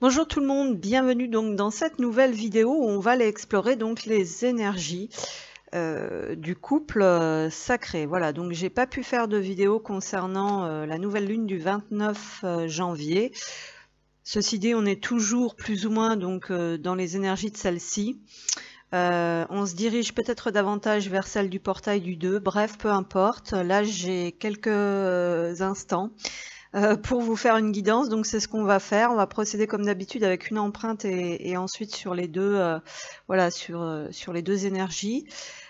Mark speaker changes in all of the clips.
Speaker 1: Bonjour tout le monde, bienvenue donc dans cette nouvelle vidéo où on va aller explorer donc les énergies du couple sacré. Voilà, donc j'ai pas pu faire de vidéo concernant la nouvelle lune du 29 janvier. Ceci dit, on est toujours plus ou moins donc dans les énergies de celle-ci. On se dirige peut-être davantage vers celle du portail du 2, bref, peu importe. Là, j'ai quelques instants pour vous faire une guidance, donc c'est ce qu'on va faire. On va procéder comme d'habitude avec une empreinte et ensuite sur les deux, voilà, sur les deux énergies.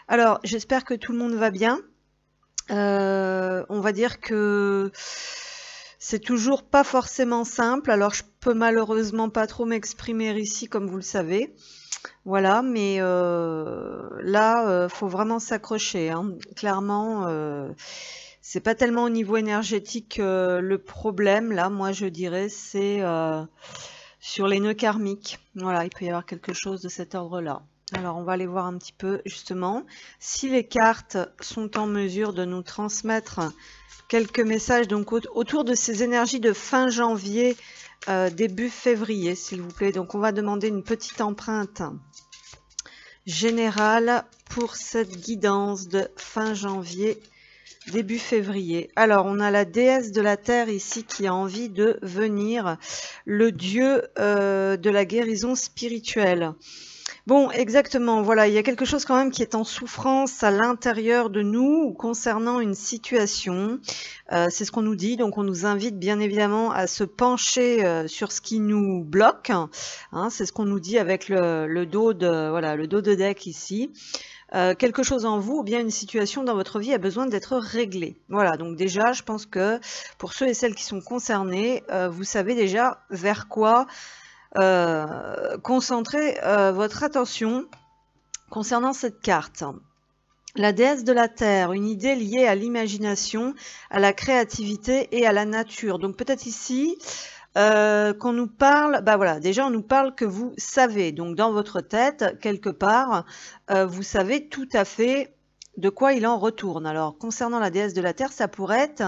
Speaker 1: Alors, j'espère que tout le monde va bien. On va dire que c'est toujours pas forcément simple. Alors, je peux malheureusement pas trop m'exprimer ici, comme vous le savez. Voilà, mais là, faut vraiment s'accrocher, hein. Clairement, c'est pas tellement au niveau énergétique le problème. Là, moi, je dirais, c'est sur les nœuds karmiques. Voilà, il peut y avoir quelque chose de cet ordre-là. Alors, on va aller voir un petit peu, justement, si les cartes sont en mesure de nous transmettre quelques messages donc autour de ces énergies de fin janvier, début février, s'il vous plaît. Donc, on va demander une petite empreinte générale pour cette guidance de fin janvier, début février. Alors, on a la déesse de la terre ici qui a envie de venir, le dieu de la guérison spirituelle. Bon, exactement, voilà, il y a quelque chose quand même qui est en souffrance à l'intérieur de nous concernant une situation. C'est ce qu'on nous dit, donc on nous invite bien évidemment à se pencher sur ce qui nous bloque. Hein, c'est ce qu'on nous dit avec le dos de, voilà, le dos de deck ici. Quelque chose en vous ou bien une situation dans votre vie a besoin d'être réglée. Voilà, donc déjà, je pense que pour ceux et celles qui sont concernés, vous savez déjà vers quoi concentrer votre attention concernant cette carte. La déesse de la terre, une idée liée à l'imagination, à la créativité et à la nature. Donc peut-être ici qu'on nous parle, bah voilà, déjà on nous parle que vous savez, donc dans votre tête, quelque part, vous savez tout à fait de quoi il en retourne. Alors concernant la déesse de la terre, ça pourrait être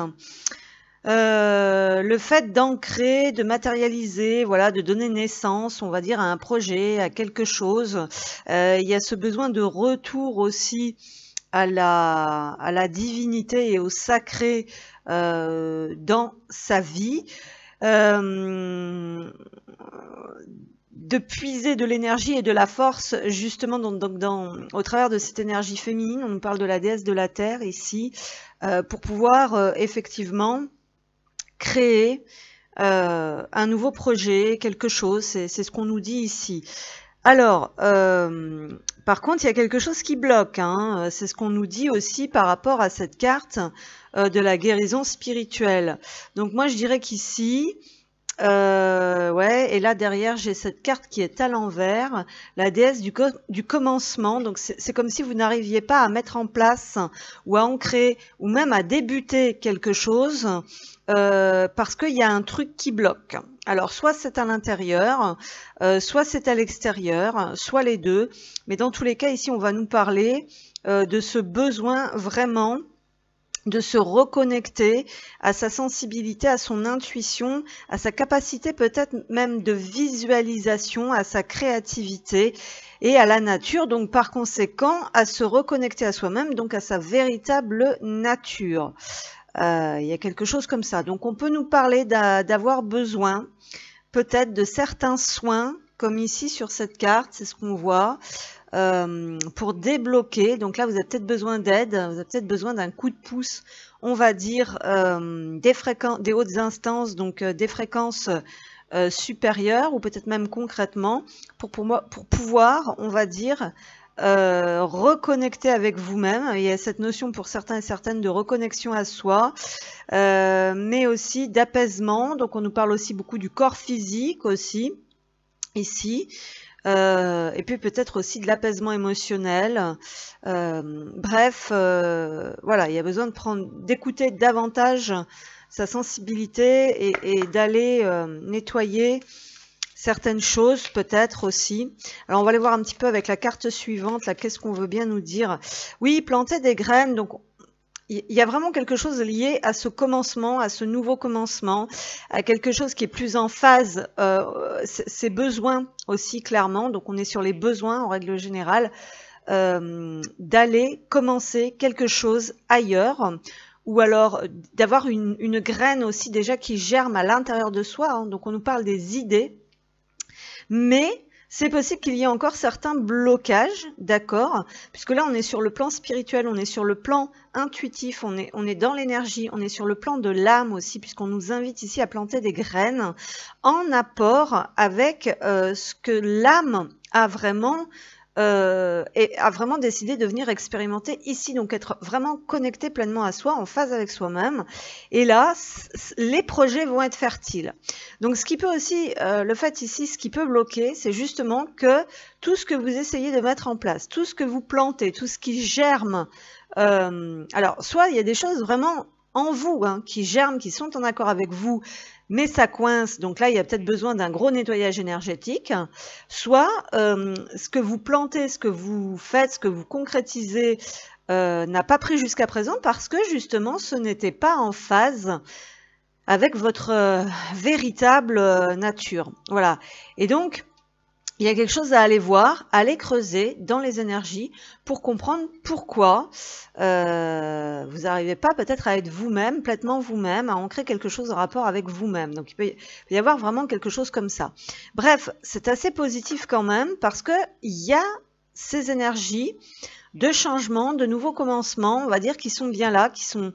Speaker 1: le fait d'ancrer, de matérialiser, voilà, de donner naissance, on va dire, à un projet, à quelque chose. Il y a ce besoin de retour aussi à la divinité et au sacré dans sa vie. De puiser de l'énergie et de la force justement au travers de cette énergie féminine. On nous parle de la déesse de la terre ici, pour pouvoir effectivement créer un nouveau projet, quelque chose, c'est ce qu'on nous dit ici. Alors, par contre, il y a quelque chose qui bloque, hein, c'est ce qu'on nous dit aussi par rapport à cette carte de la guérison spirituelle. Donc moi, je dirais qu'ici, ouais, et là derrière, j'ai cette carte qui est à l'envers, la déesse du commencement. Donc c'est comme si vous n'arriviez pas à mettre en place ou à ancrer ou même à débuter quelque chose parce qu'il y a un truc qui bloque. Alors soit c'est à l'intérieur, soit c'est à l'extérieur, soit les deux. Mais dans tous les cas, ici, on va nous parler de ce besoin vraiment de se reconnecter à sa sensibilité, à son intuition, à sa capacité peut-être même de visualisation, à sa créativité et à la nature, donc par conséquent à se reconnecter à soi-même, donc à sa véritable nature. Il y a quelque chose comme ça. Donc on peut nous parler d'avoir besoin peut-être de certains soins, comme ici sur cette carte, c'est ce qu'on voit, pour débloquer. Donc là, vous avez peut-être besoin d'aide, vous avez peut-être besoin d'un coup de pouce, on va dire, des hautes instances, donc des fréquences supérieures, ou peut-être même concrètement, pour pouvoir, on va dire, reconnecter avec vous-même. Il y a cette notion pour certains et certaines de reconnexion à soi, mais aussi d'apaisement. Donc on nous parle aussi beaucoup du corps physique aussi, ici. Et puis peut-être aussi de l'apaisement émotionnel. Bref, voilà, il y a besoin d'écouter davantage sa sensibilité et d'aller nettoyer certaines choses peut-être aussi. Alors on va aller voir un petit peu avec la carte suivante, là, qu'est-ce qu'on veut bien nous dire. Oui, planter des graines, donc il y a vraiment quelque chose lié à ce commencement, à ce nouveau commencement, à quelque chose qui est plus en phase, ses besoins aussi clairement, donc on est sur les besoins en règle générale, d'aller commencer quelque chose ailleurs, ou alors d'avoir une graine aussi déjà qui germe à l'intérieur de soi, hein, donc on nous parle des idées, mais c'est possible qu'il y ait encore certains blocages, d'accord, puisque là on est sur le plan spirituel, on est sur le plan intuitif, on est dans l'énergie, on est sur le plan de l'âme aussi, puisqu'on nous invite ici à planter des graines en apport avec ce que l'âme a vraiment décidé de venir expérimenter ici, donc être vraiment connecté pleinement à soi, en phase avec soi-même. Et là, les projets vont être fertiles. Donc ce qui peut aussi, le fait ici, ce qui peut bloquer, c'est justement que tout ce que vous essayez de mettre en place, tout ce que vous plantez, tout ce qui germe, alors soit il y a des choses vraiment en vous, hein, qui germent, qui sont en accord avec vous, mais ça coince, donc là il y a peut-être besoin d'un gros nettoyage énergétique, soit ce que vous plantez, ce que vous faites, ce que vous concrétisez n'a pas pris jusqu'à présent parce que justement ce n'était pas en phase avec votre véritable nature. Voilà. Et donc, il y a quelque chose à aller voir, à aller creuser dans les énergies pour comprendre pourquoi vous n'arrivez pas peut-être à être vous-même, pleinement vous-même, à ancrer quelque chose en rapport avec vous-même. Donc il peut y avoir vraiment quelque chose comme ça. Bref, c'est assez positif quand même parce qu'il y a ces énergies de changement, de nouveaux commencements, on va dire, qui sont bien là, qui sont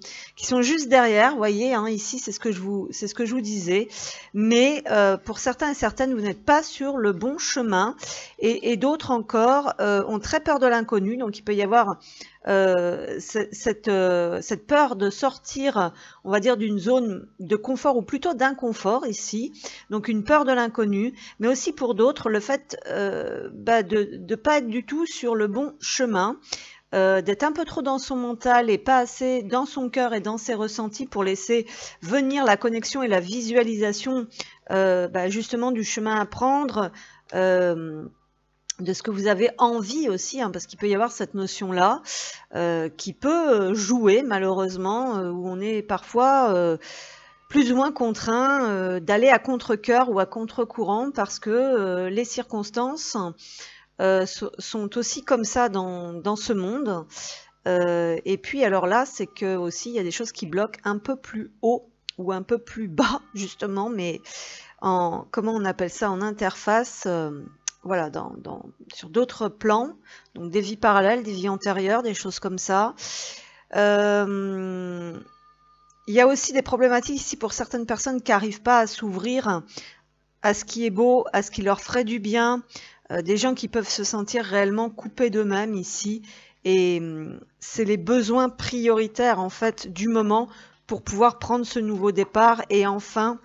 Speaker 1: juste derrière. Vous voyez, hein, ici, c'est ce que je vous disais. Mais pour certains et certaines, vous n'êtes pas sur le bon chemin. Et d'autres encore ont très peur de l'inconnu. Donc, il peut y avoir cette peur de sortir, on va dire, d'une zone de confort ou plutôt d'inconfort ici. Donc, une peur de l'inconnu. Mais aussi pour d'autres, le fait de ne pas être du tout sur le bon chemin. D'être un peu trop dans son mental et pas assez dans son cœur et dans ses ressentis pour laisser venir la connexion et la visualisation justement du chemin à prendre, de ce que vous avez envie aussi, hein, parce qu'il peut y avoir cette notion-là qui peut jouer malheureusement, où on est parfois plus ou moins contraint d'aller à contre-cœur ou à contre-courant parce que les circonstances sont aussi comme ça dans ce monde. Et puis alors là, c'est que aussi il y a des choses qui bloquent un peu plus haut ou un peu plus bas justement, mais comment on appelle ça, en interface, voilà, sur d'autres plans, donc des vies parallèles, des vies antérieures, des choses comme ça. Il y a aussi des problématiques ici pour certaines personnes qui n'arrivent pas à s'ouvrir à ce qui est beau, à ce qui leur ferait du bien, des gens qui peuvent se sentir réellement coupés d'eux-mêmes ici. Et c'est les besoins prioritaires en fait du moment pour pouvoir prendre ce nouveau départ et enfin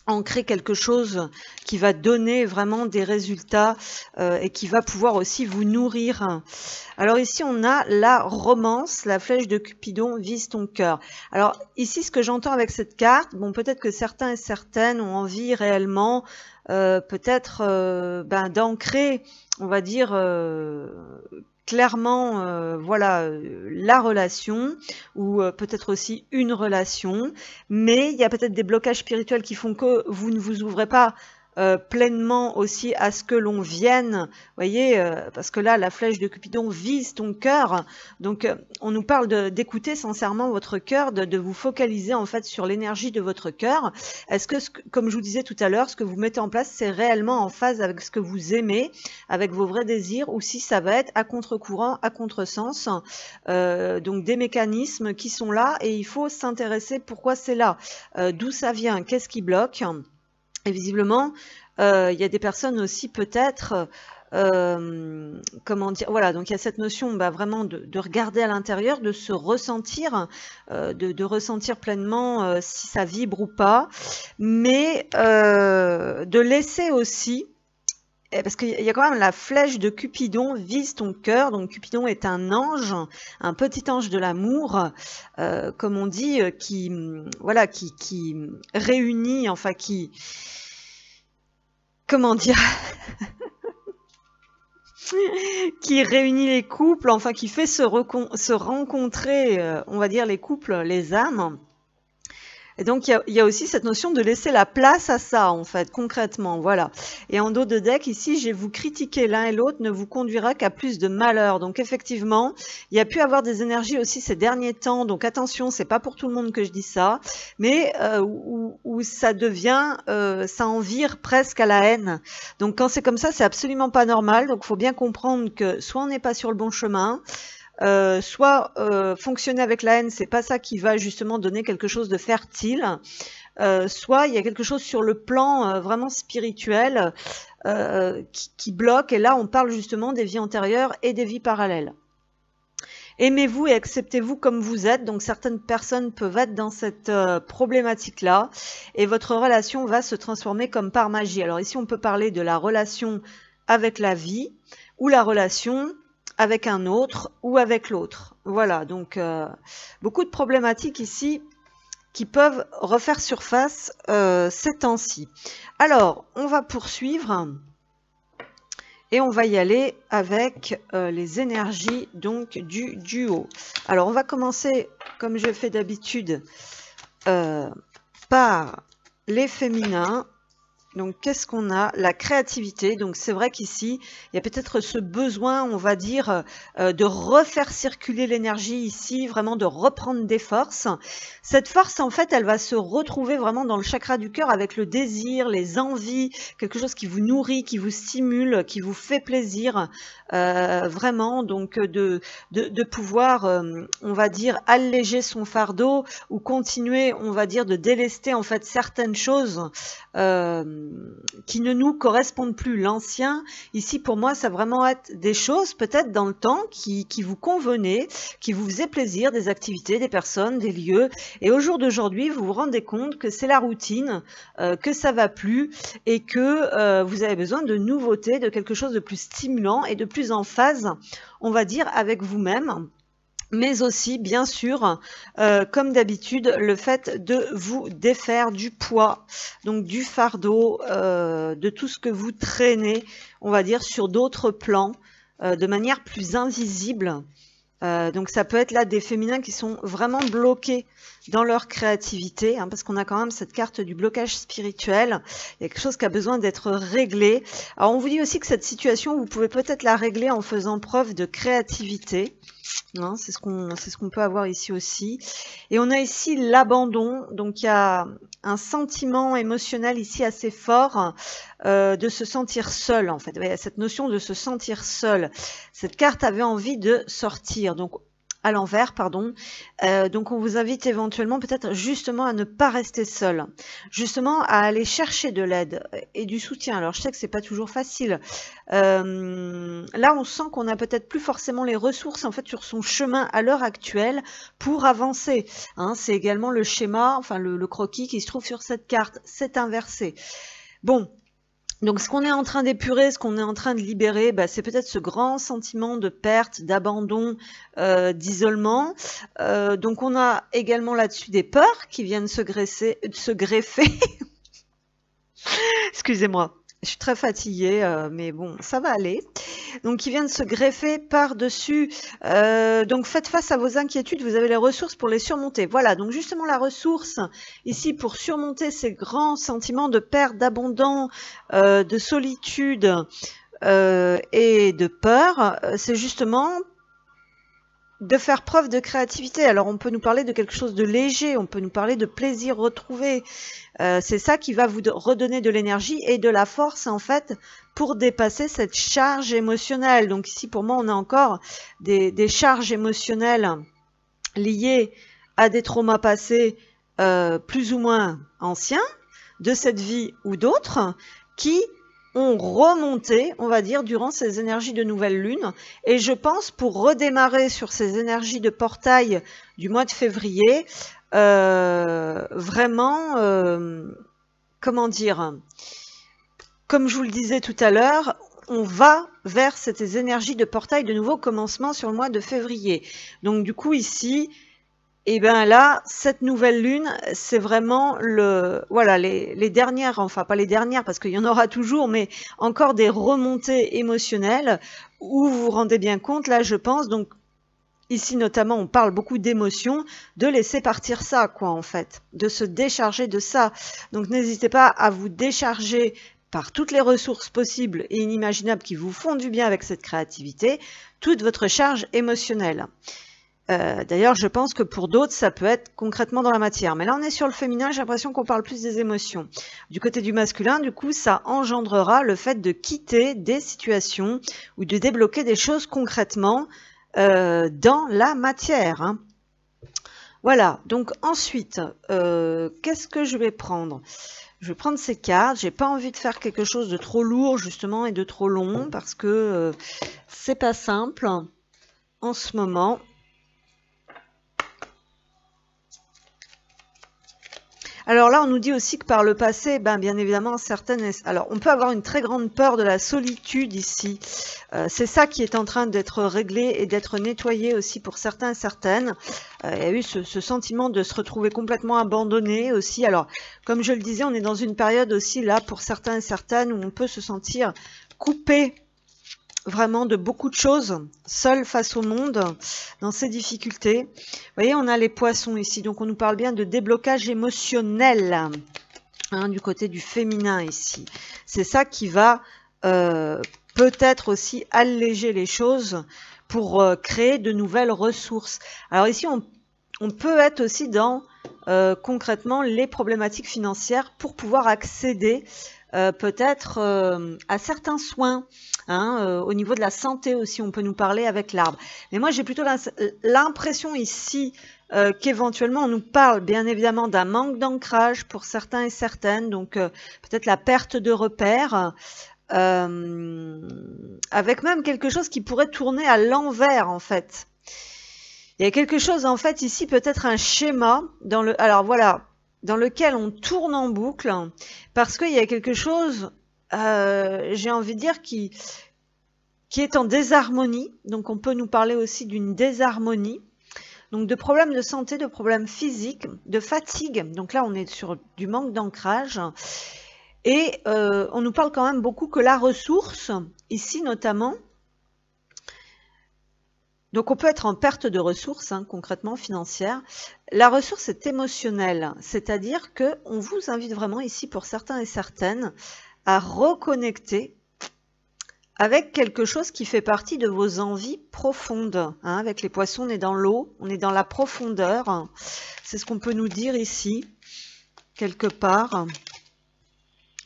Speaker 1: ancrer quelque chose qui va donner vraiment des résultats et qui va pouvoir aussi vous nourrir. Alors ici on a la romance, la flèche de Cupidon vise ton cœur. Alors ici ce que j'entends avec cette carte, bon peut-être que certains et certaines ont envie réellement peut-être d'ancrer, on va dire clairement voilà la relation ou peut-être aussi une relation, mais il y a peut-être des blocages spirituels qui font que vous ne vous ouvrez pas pleinement aussi à ce que l'on vienne, voyez, parce que là la flèche de Cupidon vise ton cœur, donc on nous parle d'écouter sincèrement votre cœur, de vous focaliser en fait sur l'énergie de votre cœur. Est-ce que, comme je vous disais tout à l'heure, ce que vous mettez en place c'est réellement en phase avec ce que vous aimez, avec vos vrais désirs, ou si ça va être à contre-courant, à contre-sens, donc des mécanismes qui sont là et il faut s'intéresser pourquoi c'est là, d'où ça vient, qu'est-ce qui bloque. Et visiblement, il y a des personnes aussi peut-être, comment dire, voilà, donc il y a cette notion vraiment de regarder à l'intérieur, de se ressentir, de ressentir pleinement si ça vibre ou pas, mais de laisser aussi, parce qu'il y a quand même la flèche de Cupidon vise ton cœur, donc Cupidon est un ange, un petit ange de l'amour, comme on dit, qui réunit, enfin comment dire, qui réunit les couples, enfin qui fait se rencontrer, on va dire les couples, les âmes. Et donc, il y a aussi cette notion de laisser la place à ça, en fait, concrètement, voilà. Et en dos de deck, ici, j'ai vous critiquer l'un et l'autre ne vous conduira qu'à plus de malheur. Donc, effectivement, il y a pu avoir des énergies aussi ces derniers temps. Donc, attention, c'est pas pour tout le monde que je dis ça, mais où ça devient, ça en vire presque à la haine. Donc, quand c'est comme ça, c'est absolument pas normal. Donc, il faut bien comprendre que soit on n'est pas sur le bon chemin, soit fonctionner avec la haine, c'est pas ça qui va justement donner quelque chose de fertile, soit il y a quelque chose sur le plan vraiment spirituel qui bloque, et là on parle justement des vies antérieures et des vies parallèles. Aimez-vous et acceptez-vous comme vous êtes. Donc certaines personnes peuvent être dans cette problématique-là, et votre relation va se transformer comme par magie. Alors ici on peut parler de la relation avec la vie, ou la relation avec un autre ou avec l'autre. Voilà, donc beaucoup de problématiques ici qui peuvent refaire surface ces temps-ci. Alors, on va poursuivre et on va y aller avec les énergies donc du duo. Alors, on va commencer, comme je fais d'habitude, par les féminins. Donc, qu'est-ce qu'on a? La créativité. Donc, c'est vrai qu'ici, il y a peut-être ce besoin, on va dire, de refaire circuler l'énergie ici, vraiment de reprendre des forces. Cette force, en fait, elle va se retrouver vraiment dans le chakra du cœur avec le désir, les envies, quelque chose qui vous nourrit, qui vous stimule, qui vous fait plaisir, vraiment. Donc, de pouvoir, on va dire, alléger son fardeau ou continuer, on va dire, de délester, en fait, certaines choses qui ne nous correspondent plus. L'ancien, ici pour moi, ça va vraiment être des choses peut-être dans le temps qui vous convenaient, qui vous faisaient plaisir, des activités, des personnes, des lieux. Et au jour d'aujourd'hui, vous vous rendez compte que c'est la routine, que ça va plus et que vous avez besoin de nouveautés, de quelque chose de plus stimulant et de plus en phase, on va dire, avec vous-même. Mais aussi, bien sûr, comme d'habitude, le fait de vous défaire du poids, donc du fardeau, de tout ce que vous traînez, on va dire, sur d'autres plans, de manière plus invisible. Donc ça peut être là des féminins qui sont vraiment bloqués dans leur créativité, hein, parce qu'on a quand même cette carte du blocage spirituel. Il y a quelque chose qui a besoin d'être réglé. Alors on vous dit aussi que cette situation, vous pouvez peut-être la régler en faisant preuve de créativité. Hein, c'est ce qu'on peut avoir ici aussi. Et on a ici l'abandon. Donc il y a un sentiment émotionnel ici assez fort de se sentir seul, en fait. Il y a cette notion de se sentir seul. Cette carte avait envie de sortir. Donc à l'envers, pardon. Donc on vous invite éventuellement peut-être justement à ne pas rester seul, justement à aller chercher de l'aide et du soutien. Alors je sais que c'est pas toujours facile. Là on sent qu'on a peut-être plus forcément les ressources en fait sur son chemin à l'heure actuelle pour avancer. Hein, c'est également le schéma, enfin le croquis qui se trouve sur cette carte. C'est inversé. Bon. Donc ce qu'on est en train d'épurer, ce qu'on est en train de libérer, bah, c'est peut-être ce grand sentiment de perte, d'abandon, d'isolement. Donc on a également là-dessus des peurs qui viennent se greffer. Excusez-moi, je suis très fatiguée, mais bon, ça va aller. Donc qui viennent se greffer par-dessus. Donc faites face à vos inquiétudes, vous avez les ressources pour les surmonter. Voilà, donc justement la ressource ici pour surmonter ces grands sentiments de perte, d'abandon, de solitude et de peur, c'est justement de faire preuve de créativité. Alors on peut nous parler de quelque chose de léger, on peut nous parler de plaisir retrouvé. C'est ça qui va vous redonner de l'énergie et de la force en fait pour dépasser cette charge émotionnelle. Donc ici pour moi on a encore des charges émotionnelles liées à des traumas passés plus ou moins anciens de cette vie ou d'autres qui ont remonté, on va dire, durant ces énergies de nouvelle lune. Et je pense, pour redémarrer sur ces énergies de portail du mois de février, vraiment, comment dire, comme je vous le disais tout à l'heure, on va vers ces énergies de portail de nouveau commencement sur le mois de février. Donc du coup ici, Et bien là, cette nouvelle lune, c'est vraiment voilà, les dernières, enfin pas les dernières parce qu'il y en aura toujours, mais encore des remontées émotionnelles où vous vous rendez bien compte, là je pense, donc ici notamment on parle beaucoup d'émotions, de laisser partir ça quoi en fait, de se décharger de ça. Donc n'hésitez pas à vous décharger par toutes les ressources possibles et inimaginables qui vous font du bien avec cette créativité, toute votre charge émotionnelle. D'ailleurs, je pense que pour d'autres, ça peut être concrètement dans la matière. Mais là, on est sur le féminin, j'ai l'impression qu'on parle plus des émotions. Du côté du masculin, du coup, ça engendrera le fait de quitter des situations ou de débloquer des choses concrètement dans la matière. Hein. Voilà, donc ensuite, qu'est-ce que je vais prendre? Je vais prendre ces cartes. J'ai pas envie de faire quelque chose de trop lourd, justement, et de trop long, parce que c'est pas simple en ce moment. Alors là, on nous dit aussi que par le passé, bien évidemment, alors, on peut avoir une très grande peur de la solitude ici. C'est ça qui est en train d'être réglé et d'être nettoyé aussi pour certains et certaines. Il y a eu ce sentiment de se retrouver complètement abandonné aussi. Alors, comme je le disais, on est dans une période aussi là pour certains et certaines où on peut se sentir coupé vraiment de beaucoup de choses, seul face au monde, dans ces difficultés. Vous voyez, on a les poissons ici, donc on nous parle bien de déblocage émotionnel, hein, du côté du féminin ici. C'est ça qui va peut-être aussi alléger les choses pour créer de nouvelles ressources. Alors ici, on peut être aussi dans concrètement les problématiques financières pour pouvoir accéder peut-être à certains soins. Hein, au niveau de la santé aussi, on peut nous parler avec l'arbre. Mais moi, j'ai plutôt l'impression ici qu'éventuellement, on nous parle bien évidemment d'un manque d'ancrage pour certains et certaines, donc peut-être la perte de repères, avec même quelque chose qui pourrait tourner à l'envers en fait. Il y a quelque chose en fait ici, peut-être un schéma alors voilà, dans lequel on tourne en boucle, parce qu'il y a quelque chose, j'ai envie de dire, qui est en désharmonie. Donc on peut nous parler aussi d'une désharmonie, donc de problèmes de santé, de problèmes physiques, de fatigue. Donc là on est sur du manque d'ancrage. Et on nous parle quand même beaucoup que la ressource, ici notamment, donc on peut être en perte de ressources, hein, concrètement financière. La ressource est émotionnelle, c'est-à-dire qu'on vous invite vraiment ici pour certains et certaines à reconnecter avec quelque chose qui fait partie de vos envies profondes. Hein. Avec les poissons, on est dans l'eau, on est dans la profondeur. C'est ce qu'on peut nous dire ici, quelque part.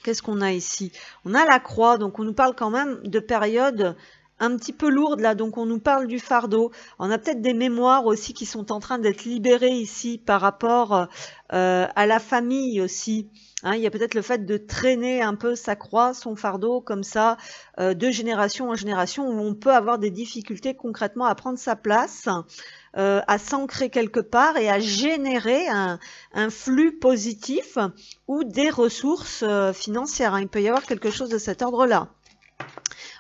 Speaker 1: Qu'est-ce qu'on a ici? On a la croix, donc on nous parle quand même de périodes un petit peu lourde là, donc on nous parle du fardeau. On a peut-être des mémoires aussi qui sont en train d'être libérées ici par rapport à la famille aussi. Hein, il y a peut-être le fait de traîner un peu sa croix, son fardeau comme ça, de génération en génération, où on peut avoir des difficultés concrètement à prendre sa place, à s'ancrer quelque part et à générer un flux positif ou des ressources financières. Hein. Il peut y avoir quelque chose de cet ordre-là.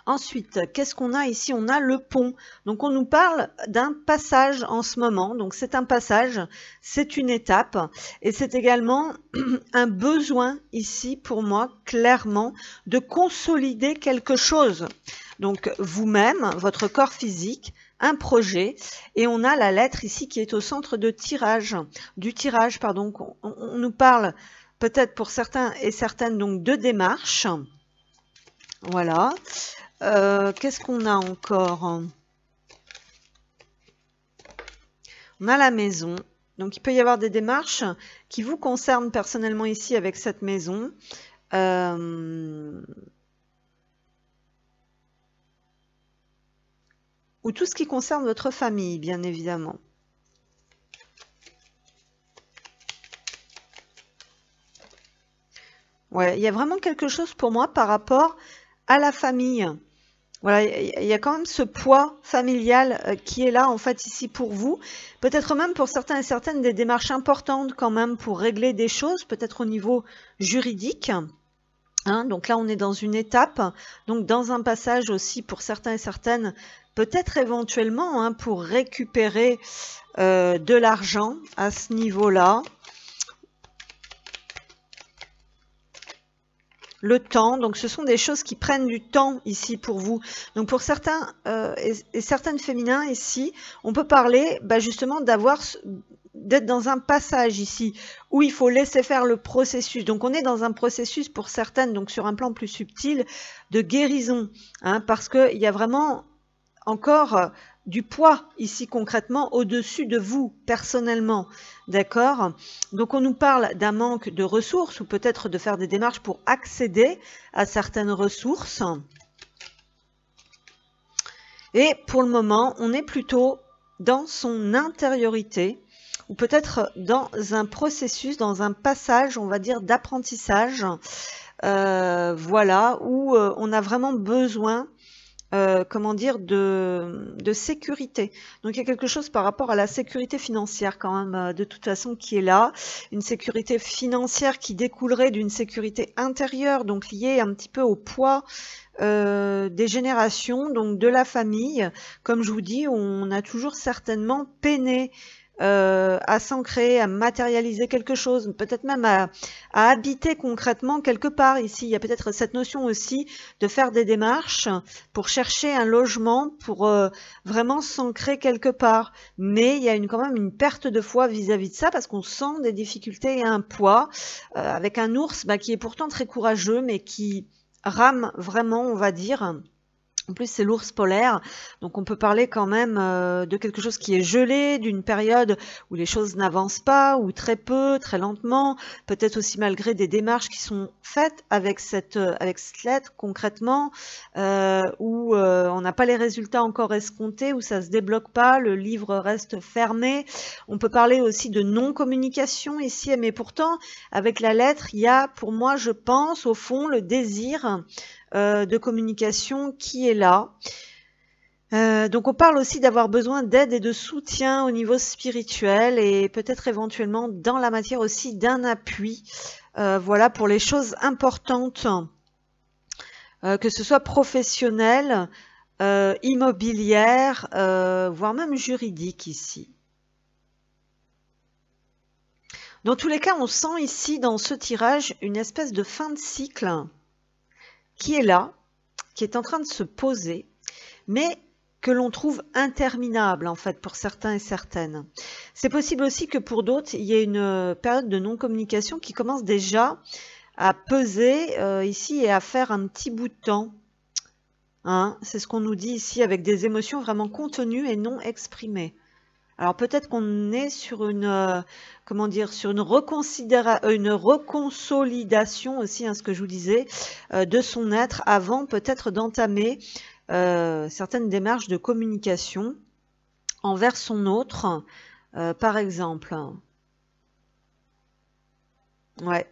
Speaker 1: Ensuite, qu'est-ce qu'on a ici? On a le pont. Donc, on nous parle d'un passage en ce moment. Donc, c'est un passage, c'est une étape. Et c'est également un besoin ici, pour moi, clairement, de consolider quelque chose. Donc, vous-même, votre corps physique, un projet. Et on a la lettre ici qui est au centre de tirage. Du tirage, pardon. On nous parle peut-être pour certains et certaines donc de démarche. Voilà. Qu'est-ce qu'on a encore? On a la maison. Donc, il peut y avoir des démarches qui vous concernent personnellement ici avec cette maison. Ou tout ce qui concerne votre famille, bien évidemment. Ouais, il y a vraiment quelque chose pour moi par rapport à la famille. Voilà, il y a quand même ce poids familial qui est là en fait ici pour vous. Peut-être même pour certains et certaines des démarches importantes quand même pour régler des choses, peut-être au niveau juridique. Hein, donc là, on est dans une étape, donc dans un passage aussi pour certains et certaines, peut-être éventuellement hein, pour récupérer de l'argent à ce niveau-là. Le temps, donc ce sont des choses qui prennent du temps ici pour vous. Donc pour certains et certaines féminins ici, on peut parler justement d'être dans un passage ici où il faut laisser faire le processus. Donc on est dans un processus pour certaines, donc sur un plan plus subtil, de guérison, hein, parce qu'il y a vraiment encore du poids ici concrètement au-dessus de vous personnellement, d'accord? Donc on nous parle d'un manque de ressources ou peut-être de faire des démarches pour accéder à certaines ressources. Et pour le moment, on est plutôt dans son intériorité ou peut-être dans un processus, dans un passage, on va dire, d'apprentissage, voilà, où on a vraiment besoin comment dire, de sécurité. Donc il y a quelque chose par rapport à la sécurité financière quand même, de toute façon, qui est là. Une sécurité financière qui découlerait d'une sécurité intérieure, donc liée un petit peu au poids des générations, donc de la famille. Comme je vous dis, on a toujours certainement peiné à s'ancrer, à matérialiser quelque chose, peut-être même à habiter concrètement quelque part. Ici, il y a peut-être cette notion aussi de faire des démarches pour chercher un logement, pour vraiment s'ancrer quelque part. Mais il y a quand même une perte de foi vis-à-vis de ça, parce qu'on sent des difficultés et un poids, avec un ours qui est pourtant très courageux, mais qui rame vraiment, on va dire. En plus, c'est l'ours polaire, donc on peut parler quand même de quelque chose qui est gelé, d'une période où les choses n'avancent pas, ou très peu, très lentement, peut-être aussi malgré des démarches qui sont faites avec cette lettre concrètement, où on n'a pas les résultats encore escomptés, où ça se débloque pas, le livre reste fermé. On peut parler aussi de non-communication ici, mais pourtant, avec la lettre, il y a pour moi, je pense, au fond, le désir de communication qui est là. Donc on parle aussi d'avoir besoin d'aide et de soutien au niveau spirituel et peut-être éventuellement dans la matière aussi d'un appui, voilà, pour les choses importantes, que ce soit professionnelle, immobilière, voire même juridique ici. Dans tous les cas, on sent ici dans ce tirage une espèce de fin de cycle qui est là, qui est en train de se poser, mais que l'on trouve interminable en fait pour certains et certaines. C'est possible aussi que pour d'autres, il y ait une période de non-communication qui commence déjà à peser ici et à faire un petit bout de temps. Hein, c'est ce qu'on nous dit ici avec des émotions vraiment contenues et non exprimées. Alors peut-être qu'on est sur une, comment dire, sur une reconsolidation aussi, hein, ce que je vous disais, de son être avant peut-être d'entamer certaines démarches de communication envers son autre, par exemple. Ouais.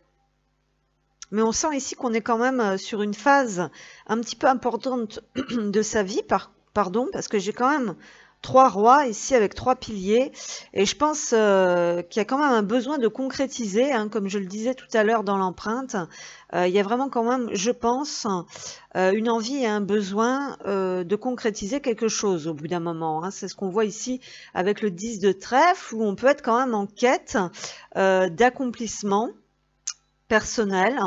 Speaker 1: Mais on sent ici qu'on est quand même sur une phase un petit peu importante de sa vie, pardon, parce que j'ai quand même 3 rois ici avec 3 piliers et je pense qu'il y a quand même un besoin de concrétiser, hein, comme je le disais tout à l'heure dans l'empreinte. Il y a vraiment quand même, je pense, une envie et un besoin de concrétiser quelque chose au bout d'un moment. Hein. C'est ce qu'on voit ici avec le 10 de trèfle où on peut être quand même en quête d'accomplissement personnel,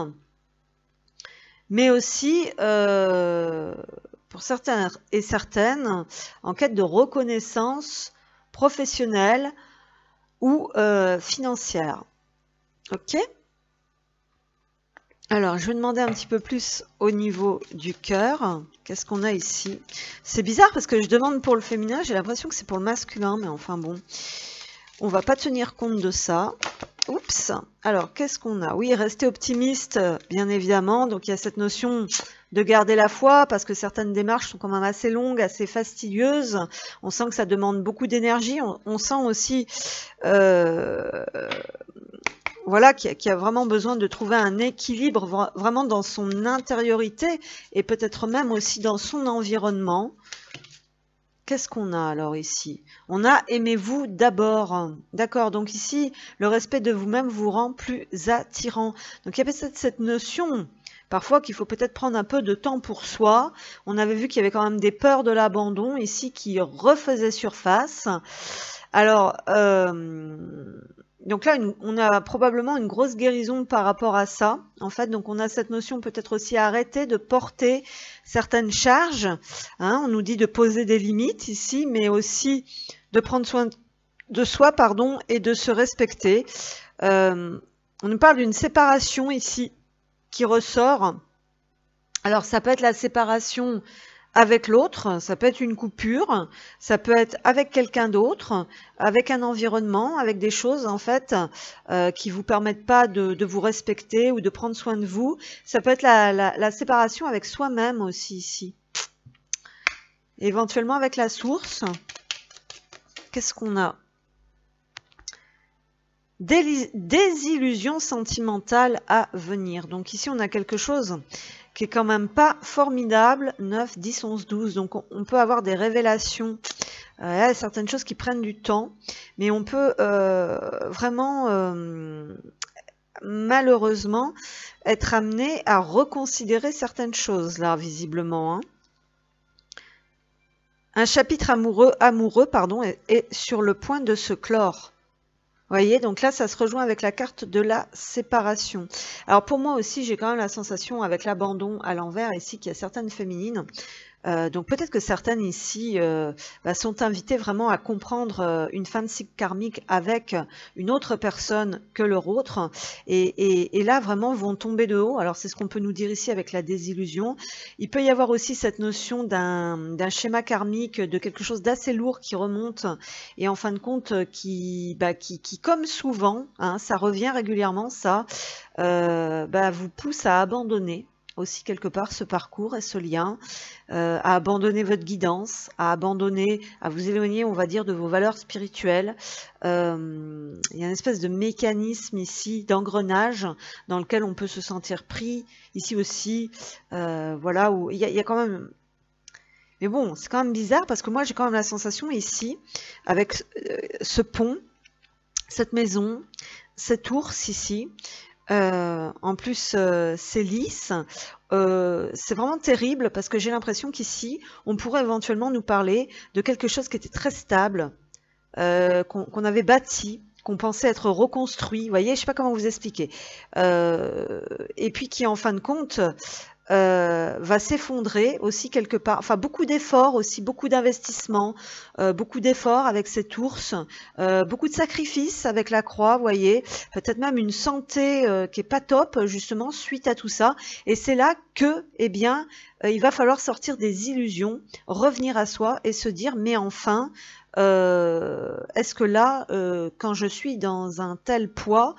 Speaker 1: mais aussi pour certains et certaines, en quête de reconnaissance professionnelle ou financière. Ok? Alors, je vais demander un petit peu plus au niveau du cœur. Qu'est-ce qu'on a ici? C'est bizarre parce que je demande pour le féminin, j'ai l'impression que c'est pour le masculin, mais enfin bon, on va pas tenir compte de ça. Oups. Alors, qu'est-ce qu'on a? Oui, rester optimiste, bien évidemment. Donc, il y a cette notion de garder la foi parce que certaines démarches sont quand même assez longues, assez fastidieuses. On sent que ça demande beaucoup d'énergie. On sent aussi voilà, qu'il y a vraiment besoin de trouver un équilibre vraiment dans son intériorité et peut-être même aussi dans son environnement. Qu'est-ce qu'on a alors ici? On a aimez-vous d'abord. D'accord, donc ici, le respect de vous-même vous rend plus attirant. Donc il y a peut-être cette notion parfois qu'il faut peut-être prendre un peu de temps pour soi. On avait vu qu'il y avait quand même des peurs de l'abandon ici qui refaisaient surface. Alors, donc là, on a probablement une grosse guérison par rapport à ça. En fait, donc on a cette notion peut-être aussi arrêter de porter certaines charges. Hein, on nous dit de poser des limites ici, mais aussi de prendre soin de soi, pardon, et de se respecter. On nous parle d'une séparation ici qui ressort. Alors, ça peut être la séparation avec l'autre, ça peut être une coupure, ça peut être avec quelqu'un d'autre, avec un environnement, avec des choses en fait qui vous permettent pas de vous respecter ou de prendre soin de vous. Ça peut être la séparation avec soi-même aussi ici. Éventuellement avec la source. Qu'est-ce qu'on a? Désillusion sentimentale à venir. Donc ici on a quelque chose qui est quand même pas formidable. 9, 10, 11, 12. Donc on peut avoir des révélations. Il y a certaines choses qui prennent du temps, mais on peut vraiment malheureusement être amené à reconsidérer certaines choses là visiblement. Hein. Un chapitre amoureux pardon, est sur le point de se clore. Vous voyez, donc là, ça se rejoint avec la carte de la séparation. Alors pour moi aussi, j'ai quand même la sensation avec l'abandon à l'envers ici qu'il y a certaines féminines. Donc peut-être que certaines ici sont invitées vraiment à comprendre une fin de cycle karmique avec une autre personne que leur autre et là vraiment vont tomber de haut. Alors c'est ce qu'on peut nous dire ici avec la désillusion. Il peut y avoir aussi cette notion d'un schéma karmique, de quelque chose d'assez lourd qui remonte et en fin de compte qui comme souvent, hein, ça revient régulièrement, ça vous pousse à abandonner aussi quelque part ce parcours et ce lien, à abandonner votre guidance, à abandonner, à vous éloigner, on va dire, de vos valeurs spirituelles. Il y a une espèce de mécanisme ici, d'engrenage, dans lequel on peut se sentir pris, ici aussi, voilà, où il y a quand même... Mais bon, c'est quand même bizarre, parce que moi j'ai quand même la sensation ici, avec ce pont, cette maison, cet ours ici, en plus, c'est lisse. C'est vraiment terrible parce que j'ai l'impression qu'ici, on pourrait éventuellement nous parler de quelque chose qui était très stable, qu'on avait bâti, qu'on pensait être reconstruit. Vous voyez, je ne sais pas comment vous expliquer. Et puis qui, en fin de compte, va s'effondrer aussi quelque part. Enfin, beaucoup d'efforts aussi, beaucoup d'investissements, beaucoup d'efforts avec cet ours, beaucoup de sacrifices avec la croix, vous voyez, peut-être même une santé qui est pas top justement suite à tout ça. Et c'est là que, eh bien, il va falloir sortir des illusions, revenir à soi et se dire, mais enfin, est-ce que là, quand je suis dans un tel poids,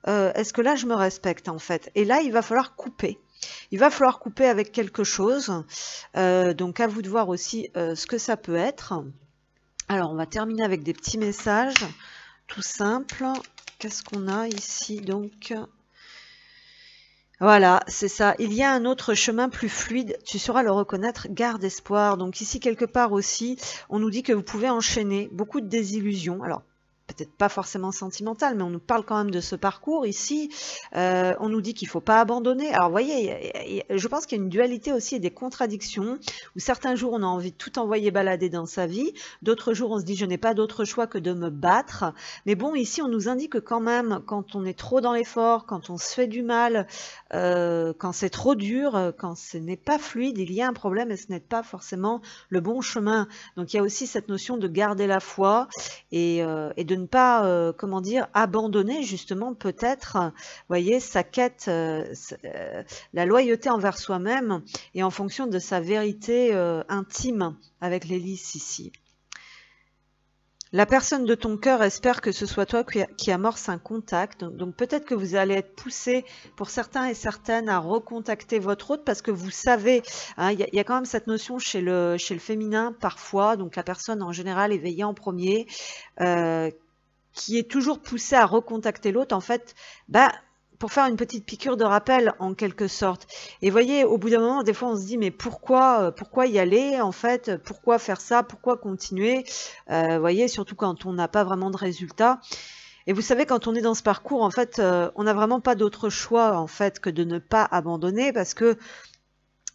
Speaker 1: est-ce que là je me respecte en fait? Et là, il va falloir couper. Il va falloir couper avec quelque chose, donc à vous de voir aussi ce que ça peut être. Alors on va terminer avec des petits messages, tout simples. Qu'est-ce qu'on a ici donc? Voilà, c'est ça. Il y a un autre chemin plus fluide, tu sauras le reconnaître, garde espoir. Donc ici quelque part aussi, on nous dit que vous pouvez enchaîner beaucoup de désillusions. Alors peut-être pas forcément sentimental, mais on nous parle quand même de ce parcours ici. On nous dit qu'il ne faut pas abandonner. Alors, vous voyez, je pense qu'il y a une dualité aussi et des contradictions, où certains jours, on a envie de tout envoyer balader dans sa vie. D'autres jours, on se dit, je n'ai pas d'autre choix que de me battre. Mais bon, ici, on nous indique que quand même, quand on est trop dans l'effort, quand on se fait du mal, quand c'est trop dur, quand ce n'est pas fluide, il y a un problème et ce n'est pas forcément le bon chemin. Donc, il y a aussi cette notion de garder la foi et de ne pas, comment dire, abandonner justement peut-être, voyez, sa quête, la loyauté envers soi-même et en fonction de sa vérité intime avec l'hélice ici. La personne de ton cœur espère que ce soit toi qui amorce un contact. Donc peut-être que vous allez être poussé pour certains et certaines à recontacter votre autre parce que vous savez, hein, y a quand même cette notion chez le féminin parfois, donc la personne en général éveillée en premier, qui est toujours poussée à recontacter l'autre en fait, pour faire une petite piqûre de rappel en quelque sorte. Et voyez, au bout d'un moment, des fois on se dit mais pourquoi y aller en fait, pourquoi faire ça, pourquoi continuer, voyez, surtout quand on n'a pas vraiment de résultat. Et vous savez, quand on est dans ce parcours, en fait, on n'a vraiment pas d'autre choix, en fait, que de ne pas abandonner, parce que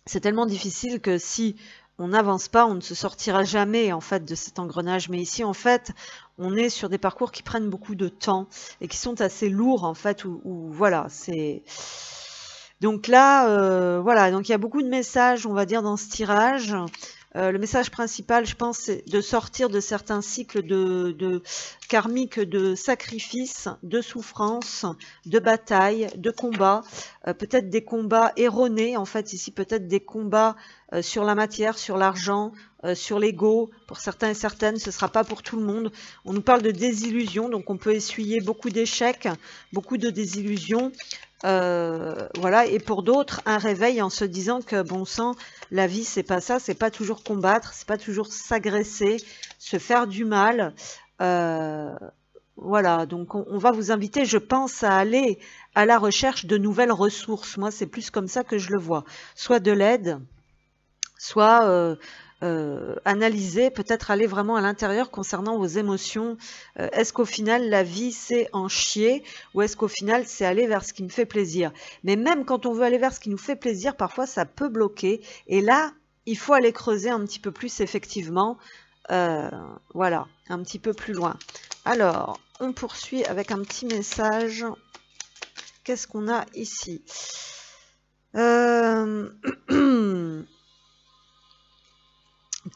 Speaker 1: c'est tellement difficile que si on n'avance pas, on ne se sortira jamais, en fait, de cet engrenage. Mais ici, en fait, on est sur des parcours qui prennent beaucoup de temps et qui sont assez lourds, en fait, où voilà, c'est... Donc là, voilà, donc il y a beaucoup de messages, on va dire, dans ce tirage. Le message principal, je pense, c'est de sortir de certains cycles de karmiques, de sacrifices, de souffrances, de batailles, de combats, peut-être des combats erronés, en fait, ici, peut-être des combats sur la matière, sur l'argent, sur l'ego. Pour certains et certaines, ce ne sera pas pour tout le monde. On nous parle de désillusion, donc on peut essuyer beaucoup d'échecs, beaucoup de désillusions. Voilà, et pour d'autres, un réveil en se disant que bon sang, la vie c'est pas ça, c'est pas toujours combattre, c'est pas toujours s'agresser, se faire du mal. Voilà, donc on va vous inviter, je pense, à aller à la recherche de nouvelles ressources. Moi, c'est plus comme ça que je le vois. Soit de l'aide, soit analyser, peut-être aller vraiment à l'intérieur concernant vos émotions. Est-ce qu'au final, la vie, c'est en chier ou est-ce qu'au final, c'est aller vers ce qui me fait plaisir? Mais même quand on veut aller vers ce qui nous fait plaisir, parfois, ça peut bloquer. Et là, il faut aller creuser un petit peu plus, effectivement. Voilà, un petit peu plus loin. Alors, on poursuit avec un petit message. Qu'est-ce qu'on a ici?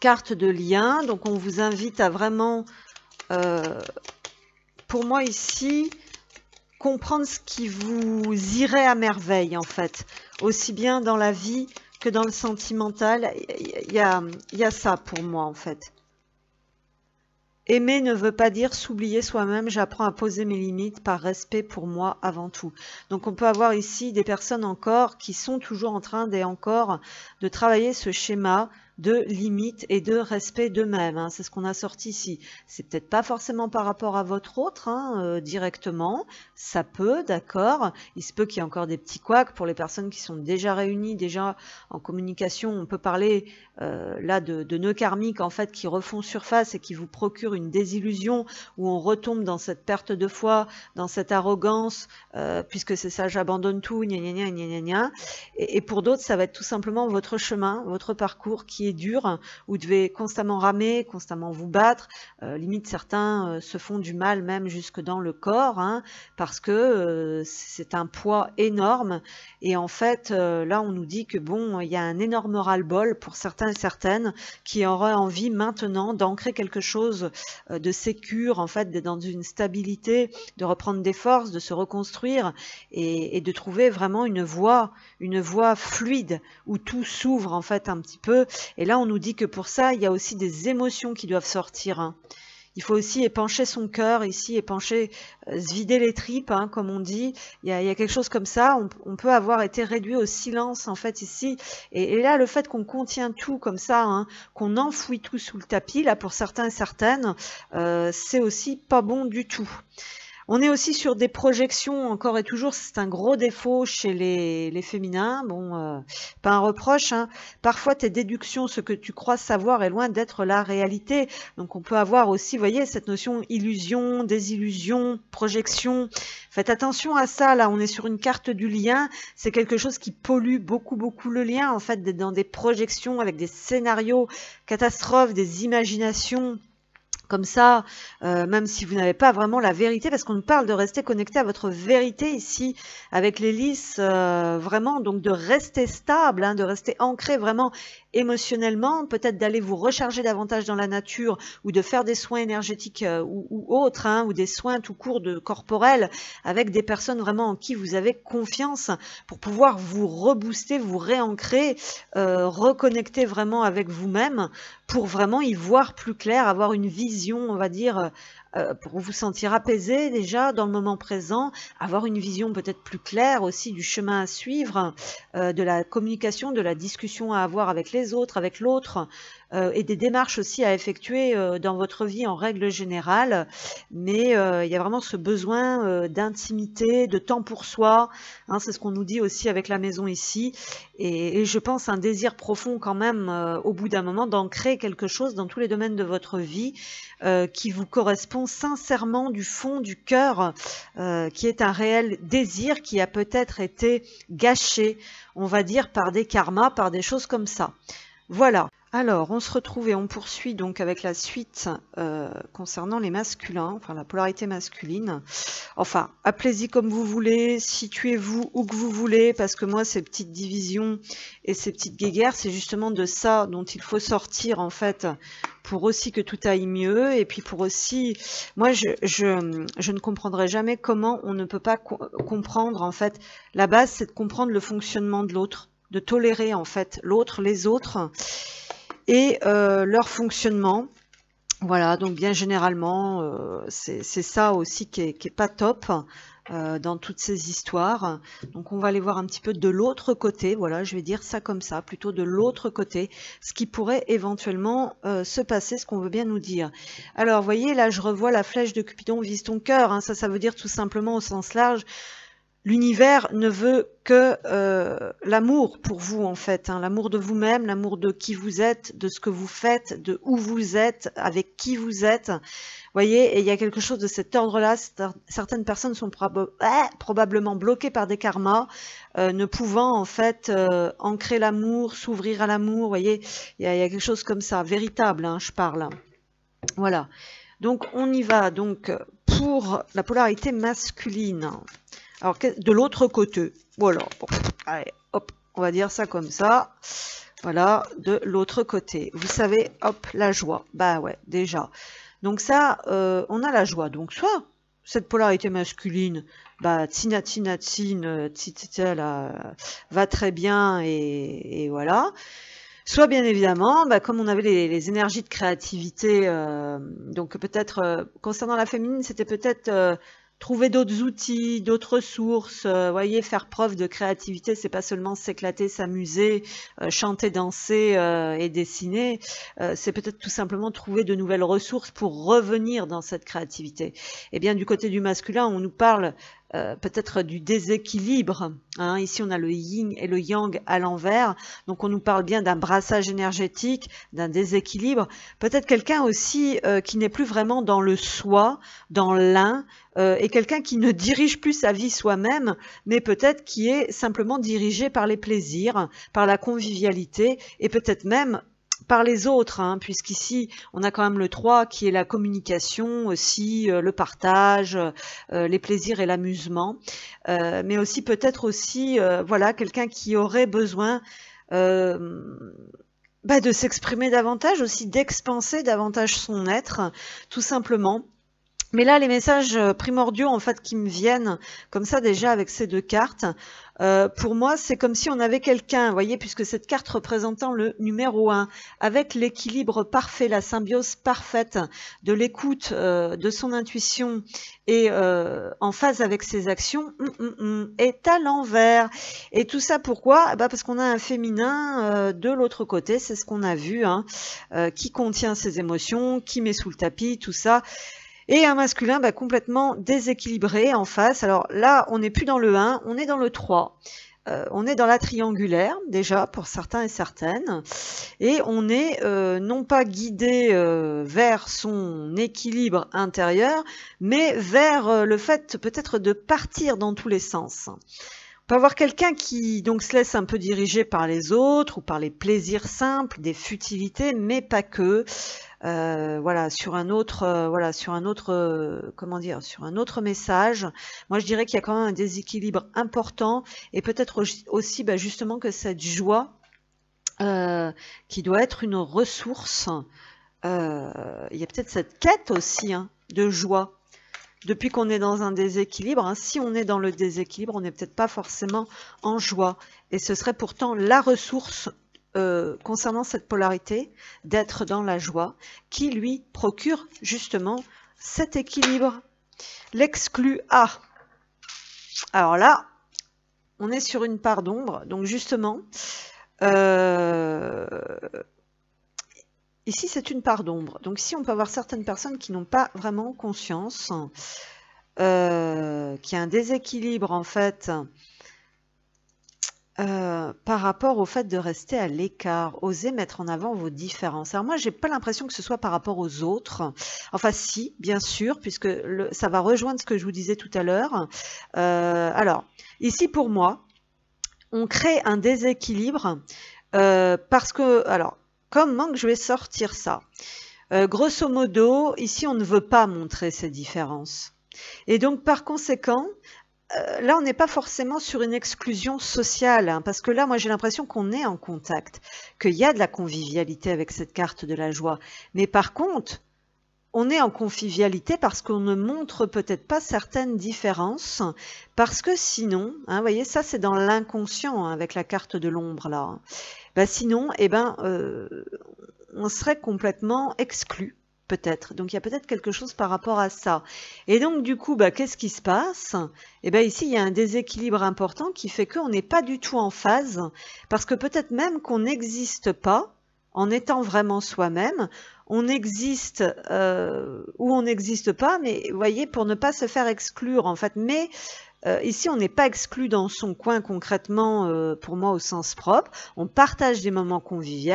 Speaker 1: Carte de lien, donc on vous invite à vraiment, pour moi ici, comprendre ce qui vous irait à merveille en fait, aussi bien dans la vie que dans le sentimental, il y a ça pour moi en fait. Aimer ne veut pas dire s'oublier soi-même, j'apprends à poser mes limites par respect pour moi avant tout. Donc on peut avoir ici des personnes encore qui sont toujours en train de travailler ce schéma de limites et de respect d'eux-mêmes. Hein. C'est ce qu'on a sorti ici. C'est peut-être pas forcément par rapport à votre autre directement. Ça peut, d'accord. Il se peut qu'il y ait encore des petits couacs pour les personnes qui sont déjà réunies, déjà en communication. On peut parler là de nœuds karmiques en fait qui refont surface et qui vous procurent une désillusion où on retombe dans cette perte de foi, dans cette arrogance, puisque c'est ça, j'abandonne tout, gna gna gna gna gna gna. Et pour d'autres, ça va être tout simplement votre chemin, votre parcours qui est dur, vous devez constamment ramer, constamment vous battre, limite certains se font du mal même jusque dans le corps, hein, parce que c'est un poids énorme, et en fait là on nous dit que bon, il y a un énorme ras-le-bol pour certains et certaines qui auraient envie maintenant d'ancrer quelque chose de sécure, en fait, d'être dans une stabilité, de reprendre des forces, de se reconstruire et de trouver vraiment une voie fluide où tout s'ouvre en fait un petit peu. Et là, on nous dit que pour ça, il y a aussi des émotions qui doivent sortir. Hein. Il faut aussi épancher son cœur ici, épancher, se vider les tripes, hein, comme on dit. Il y a quelque chose comme ça. On peut avoir été réduit au silence en fait ici. Et là, le fait qu'on contient tout comme ça, hein, qu'on enfouit tout sous le tapis, là pour certains et certaines, c'est aussi pas bon du tout. On est aussi sur des projections, encore et toujours, c'est un gros défaut chez les féminins. Bon, pas un reproche, hein. Parfois, tes déductions, ce que tu crois savoir, est loin d'être la réalité. Donc, on peut avoir aussi, vous voyez, cette notion illusion, désillusion, projection. Faites attention à ça, là, on est sur une carte du lien. C'est quelque chose qui pollue beaucoup, beaucoup le lien, en fait, d'être dans des projections avec des scénarios catastrophes, des imaginations. Comme ça, même si vous n'avez pas vraiment la vérité, parce qu'on nous parle de rester connecté à votre vérité ici, avec l'hélice, vraiment, donc de rester stable, hein, de rester ancré vraiment émotionnellement, peut-être d'aller vous recharger davantage dans la nature, ou de faire des soins énergétiques ou autres, hein, ou des soins tout court de corporels, avec des personnes vraiment en qui vous avez confiance, pour pouvoir vous rebooster, vous réancrer, reconnecter vraiment avec vous-même, pour vraiment y voir plus clair, avoir une vision, on va dire, pour vous sentir apaisé déjà dans le moment présent, avoir une vision peut-être plus claire aussi du chemin à suivre, de la communication, de la discussion à avoir avec les autres, avec l'autre, et des démarches aussi à effectuer dans votre vie en règle générale, mais il y a vraiment ce besoin d'intimité, de temps pour soi, hein, c'est ce qu'on nous dit aussi avec la maison ici, et je pense un désir profond quand même au bout d'un moment d'ancrer quelque chose dans tous les domaines de votre vie qui vous correspond sincèrement du fond du cœur, qui est un réel désir qui a peut-être été gâché, on va dire, par des karmas, par des choses comme ça. Voilà. Alors, on se retrouve et on poursuit donc avec la suite concernant les masculins, enfin la polarité masculine. Enfin, appelez-y comme vous voulez, situez-vous où que vous voulez, parce que moi, ces petites divisions et ces petites guéguerres, c'est justement de ça dont il faut sortir, en fait, pour aussi que tout aille mieux, et puis pour aussi... Moi, je ne comprendrai jamais comment on ne peut pas comprendre, en fait. La base, c'est de comprendre le fonctionnement de l'autre, de tolérer, en fait, l'autre, les autres, et leur fonctionnement. Voilà, donc bien généralement, c'est ça aussi qui est pas top dans toutes ces histoires. Donc on va aller voir un petit peu de l'autre côté, voilà, je vais dire ça comme ça, plutôt de l'autre côté, ce qui pourrait éventuellement se passer, ce qu'on veut bien nous dire. Alors, vous voyez, là, je revois la flèche de Cupidon vise ton cœur, hein, ça veut dire tout simplement au sens large, l'univers ne veut que l'amour pour vous, en fait, hein, l'amour de vous-même, l'amour de qui vous êtes, de ce que vous faites, de où vous êtes, avec qui vous êtes. Vous voyez, et il y a quelque chose de cet ordre-là. Certaines personnes sont probablement bloquées par des karmas, ne pouvant en fait ancrer l'amour, s'ouvrir à l'amour. Vous voyez, il y a quelque chose comme ça, véritable, hein, je parle. Voilà. Donc on y va donc pour la polarité masculine. Alors, de l'autre côté, voilà, bon, allez, hop, on va dire ça comme ça, voilà, de l'autre côté. Vous savez, hop, la joie, bah ouais, déjà. Donc ça, on a la joie, donc soit cette polarité masculine, bah, tsina, va très bien, et voilà. Soit bien évidemment, bah, comme on avait les énergies de créativité, donc peut-être, concernant la féminine, c'était peut-être... trouver d'autres outils, d'autres ressources, voyez, faire preuve de créativité, c'est pas seulement s'éclater, s'amuser, chanter, danser et dessiner, c'est peut-être tout simplement trouver de nouvelles ressources pour revenir dans cette créativité. Et bien du côté du masculin, on nous parle peut-être du déséquilibre, hein. Ici on a le yin et le yang à l'envers, donc on nous parle bien d'un brassage énergétique, d'un déséquilibre, peut-être quelqu'un aussi qui n'est plus vraiment dans le soi, dans l'un, et quelqu'un qui ne dirige plus sa vie soi-même, mais peut-être qui est simplement dirigé par les plaisirs, par la convivialité, et peut-être même par les autres, hein, puisqu'ici on a quand même le 3 qui est la communication aussi, le partage, les plaisirs et l'amusement, mais aussi peut-être aussi voilà, quelqu'un qui aurait besoin de s'exprimer davantage, aussi d'expanser davantage son être, tout simplement. Mais là, les messages primordiaux en fait qui me viennent comme ça déjà avec ces deux cartes, pour moi, c'est comme si on avait quelqu'un, vous voyez, puisque cette carte représentant le numéro 1, avec l'équilibre parfait, la symbiose parfaite de l'écoute, de son intuition et en phase avec ses actions, est à l'envers. Et tout ça pourquoi? Parce qu'on a un féminin de l'autre côté, c'est ce qu'on a vu, hein, qui contient ses émotions, qui met sous le tapis, tout ça. Et un masculin complètement déséquilibré en face. Alors là, on n'est plus dans le 1, on est dans le 3. On est dans la triangulaire, déjà, pour certains et certaines. Et on est non pas guidé vers son équilibre intérieur, mais vers le fait peut-être de partir dans tous les sens. On peut avoir quelqu'un qui donc se laisse un peu diriger par les autres ou par les plaisirs simples, des futilités, mais pas que. Voilà, sur un autre message. Moi, je dirais qu'il y a quand même un déséquilibre important et peut-être aussi justement que cette joie qui doit être une ressource, il y a peut-être cette quête aussi, hein, de joie. Depuis qu'on est dans un déséquilibre, hein, si on est dans le déséquilibre, on n'est peut-être pas forcément en joie. Et ce serait pourtant la ressource concernant cette polarité, d'être dans la joie, qui lui procure justement cet équilibre. L'exclu A. Alors là, on est sur une part d'ombre, donc justement, ici c'est une part d'ombre. Donc ici on peut avoir certaines personnes qui n'ont pas vraiment conscience, qu'il y a un déséquilibre en fait par rapport au fait de rester à l'écart, oser mettre en avant vos différences. Alors moi, j'ai pas l'impression que ce soit par rapport aux autres. Enfin, si, bien sûr, puisque ça va rejoindre ce que je vous disais tout à l'heure. Alors, ici pour moi, on crée un déséquilibre parce que, alors, comment que je vais sortir ça? Grosso modo, ici, on ne veut pas montrer ces différences. Et donc, par conséquent, là, on n'est pas forcément sur une exclusion sociale, hein, parce que là, moi, j'ai l'impression qu'on est en contact, qu'il y a de la convivialité avec cette carte de la joie. Mais par contre, on est en convivialité parce qu'on ne montre peut-être pas certaines différences, parce que sinon, hein, vous voyez, ça, c'est dans l'inconscient, hein, avec la carte de l'ombre, là. Hein. Ben, sinon, eh ben, on serait complètement exclu. Peut-être. Donc, il y a peut-être quelque chose par rapport à ça. Et donc, du coup, bah, qu'est-ce qui se passe? Eh bien, ici, il y a un déséquilibre important qui fait qu'on n'est pas du tout en phase, parce que peut-être même qu'on n'existe pas en étant vraiment soi-même. On existe ou on n'existe pas, mais vous voyez, pour ne pas se faire exclure, en fait. Mais ici, on n'est pas exclu dans son coin concrètement, pour moi, au sens propre. On partage des moments conviviaux,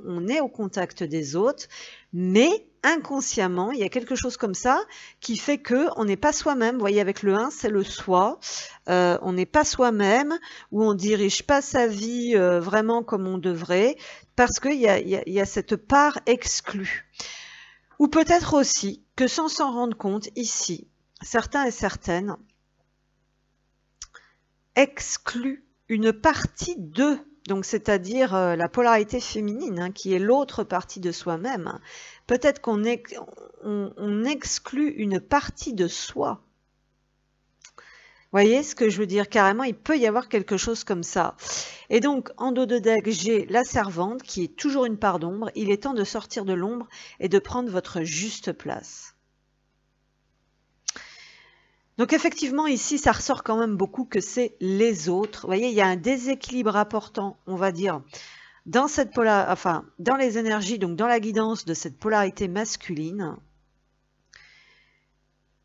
Speaker 1: on est au contact des autres, mais inconsciemment, il y a quelque chose comme ça qui fait que on n'est pas soi-même. Vous voyez, avec le 1, c'est le soi. On n'est pas soi-même, ou on dirige pas sa vie vraiment comme on devrait, parce qu'il y a cette part exclue. Ou peut-être aussi que sans s'en rendre compte, ici, certains et certaines excluent une partie d'eux, donc c'est-à-dire la polarité féminine, hein, qui est l'autre partie de soi-même. Peut-être qu'on on exclut une partie de soi. Vous voyez ce que je veux dire? Carrément, il peut y avoir quelque chose comme ça. Et donc, en dos de deck, j'ai la servante qui est toujours une part d'ombre. Il est temps de sortir de l'ombre et de prendre votre juste place. Donc effectivement, ici, ça ressort quand même beaucoup que c'est les autres. Vous voyez, il y a un déséquilibre important, on va dire, dans cette dans les énergies, donc dans la guidance de cette polarité masculine.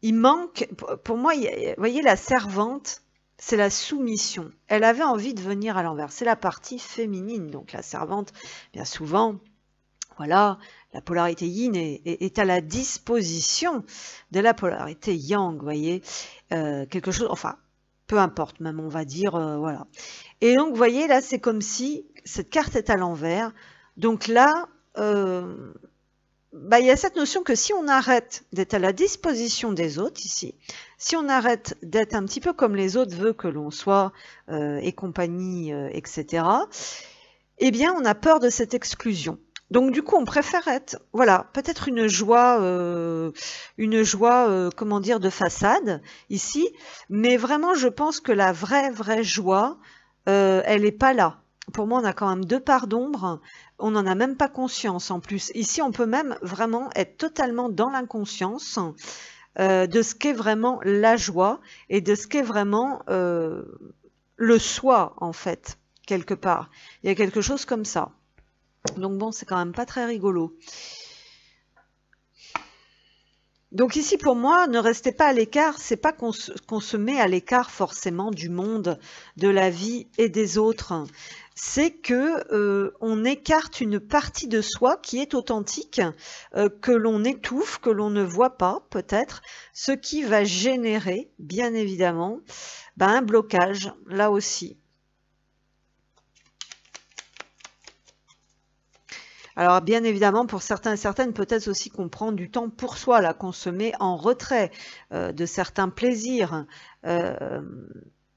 Speaker 1: Il manque, pour moi, vous voyez, la servante, c'est la soumission. Elle avait envie de venir à l'envers. C'est la partie féminine. Donc la servante, bien souvent, voilà, la polarité yin est à la disposition de la polarité yang, vous voyez, quelque chose, enfin, peu importe, même on va dire, voilà. Et donc, vous voyez, là, c'est comme si cette carte est à l'envers. Donc là, bah, il y a cette notion que si on arrête d'être à la disposition des autres ici, si on arrête d'être un petit peu comme les autres veulent que l'on soit et compagnie, etc., eh bien, on a peur de cette exclusion. Donc du coup, on préfère être, voilà, peut-être une joie, comment dire, de façade ici, mais vraiment, je pense que la vraie joie, elle n'est pas là. Pour moi, on a quand même deux parts d'ombre, on n'en a même pas conscience en plus. Ici, on peut même vraiment être totalement dans l'inconscience de ce qu'est vraiment la joie et de ce qu'est vraiment le soi, en fait, quelque part. Il y a quelque chose comme ça. Donc bon, c'est quand même pas très rigolo. Donc ici, pour moi, ne restez pas à l'écart, c'est pas qu'on se met à l'écart forcément du monde, de la vie et des autres. C'est que on écarte une partie de soi qui est authentique, que l'on étouffe, que l'on ne voit pas peut-être, ce qui va générer, bien évidemment, un blocage, là aussi. Alors bien évidemment, pour certains et certaines, peut-être aussi qu'on prend du temps pour soi, là, qu'on se met en retrait de certains plaisirs.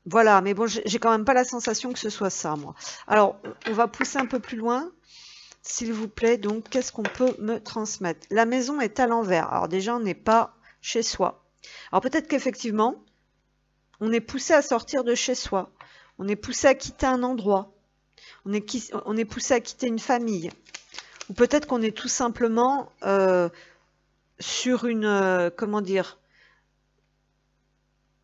Speaker 1: Voilà, mais bon, j'ai quand même pas la sensation que ce soit ça, moi. Alors, on va pousser un peu plus loin, s'il vous plaît. Donc, qu'est-ce qu'on peut me transmettre? La maison est à l'envers. Alors déjà, on n'est pas chez soi. Alors peut-être qu'effectivement, on est poussé à sortir de chez soi. On est poussé à quitter un endroit. On est poussé à quitter une famille. Ou peut-être qu'on est tout simplement sur une... comment dire?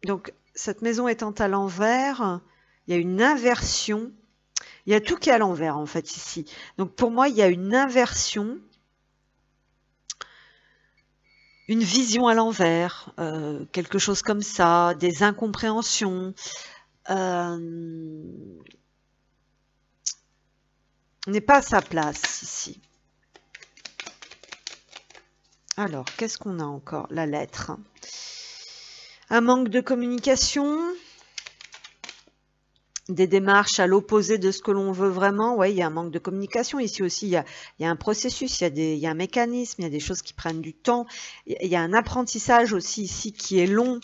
Speaker 1: Donc, cette maison étant à l'envers, il y a une inversion. Il y a tout qui est à l'envers, en fait, ici. Donc, pour moi, il y a une inversion une vision à l'envers, quelque chose comme ça, des incompréhensions. On n'est pas à sa place ici. Alors, qu'est-ce qu'on a encore? La lettre. Un manque de communication, des démarches à l'opposé de ce que l'on veut vraiment. Oui, il y a un manque de communication. Ici aussi, il y a un processus, il y a un mécanisme, il y a des choses qui prennent du temps. Il y a un apprentissage aussi ici qui est long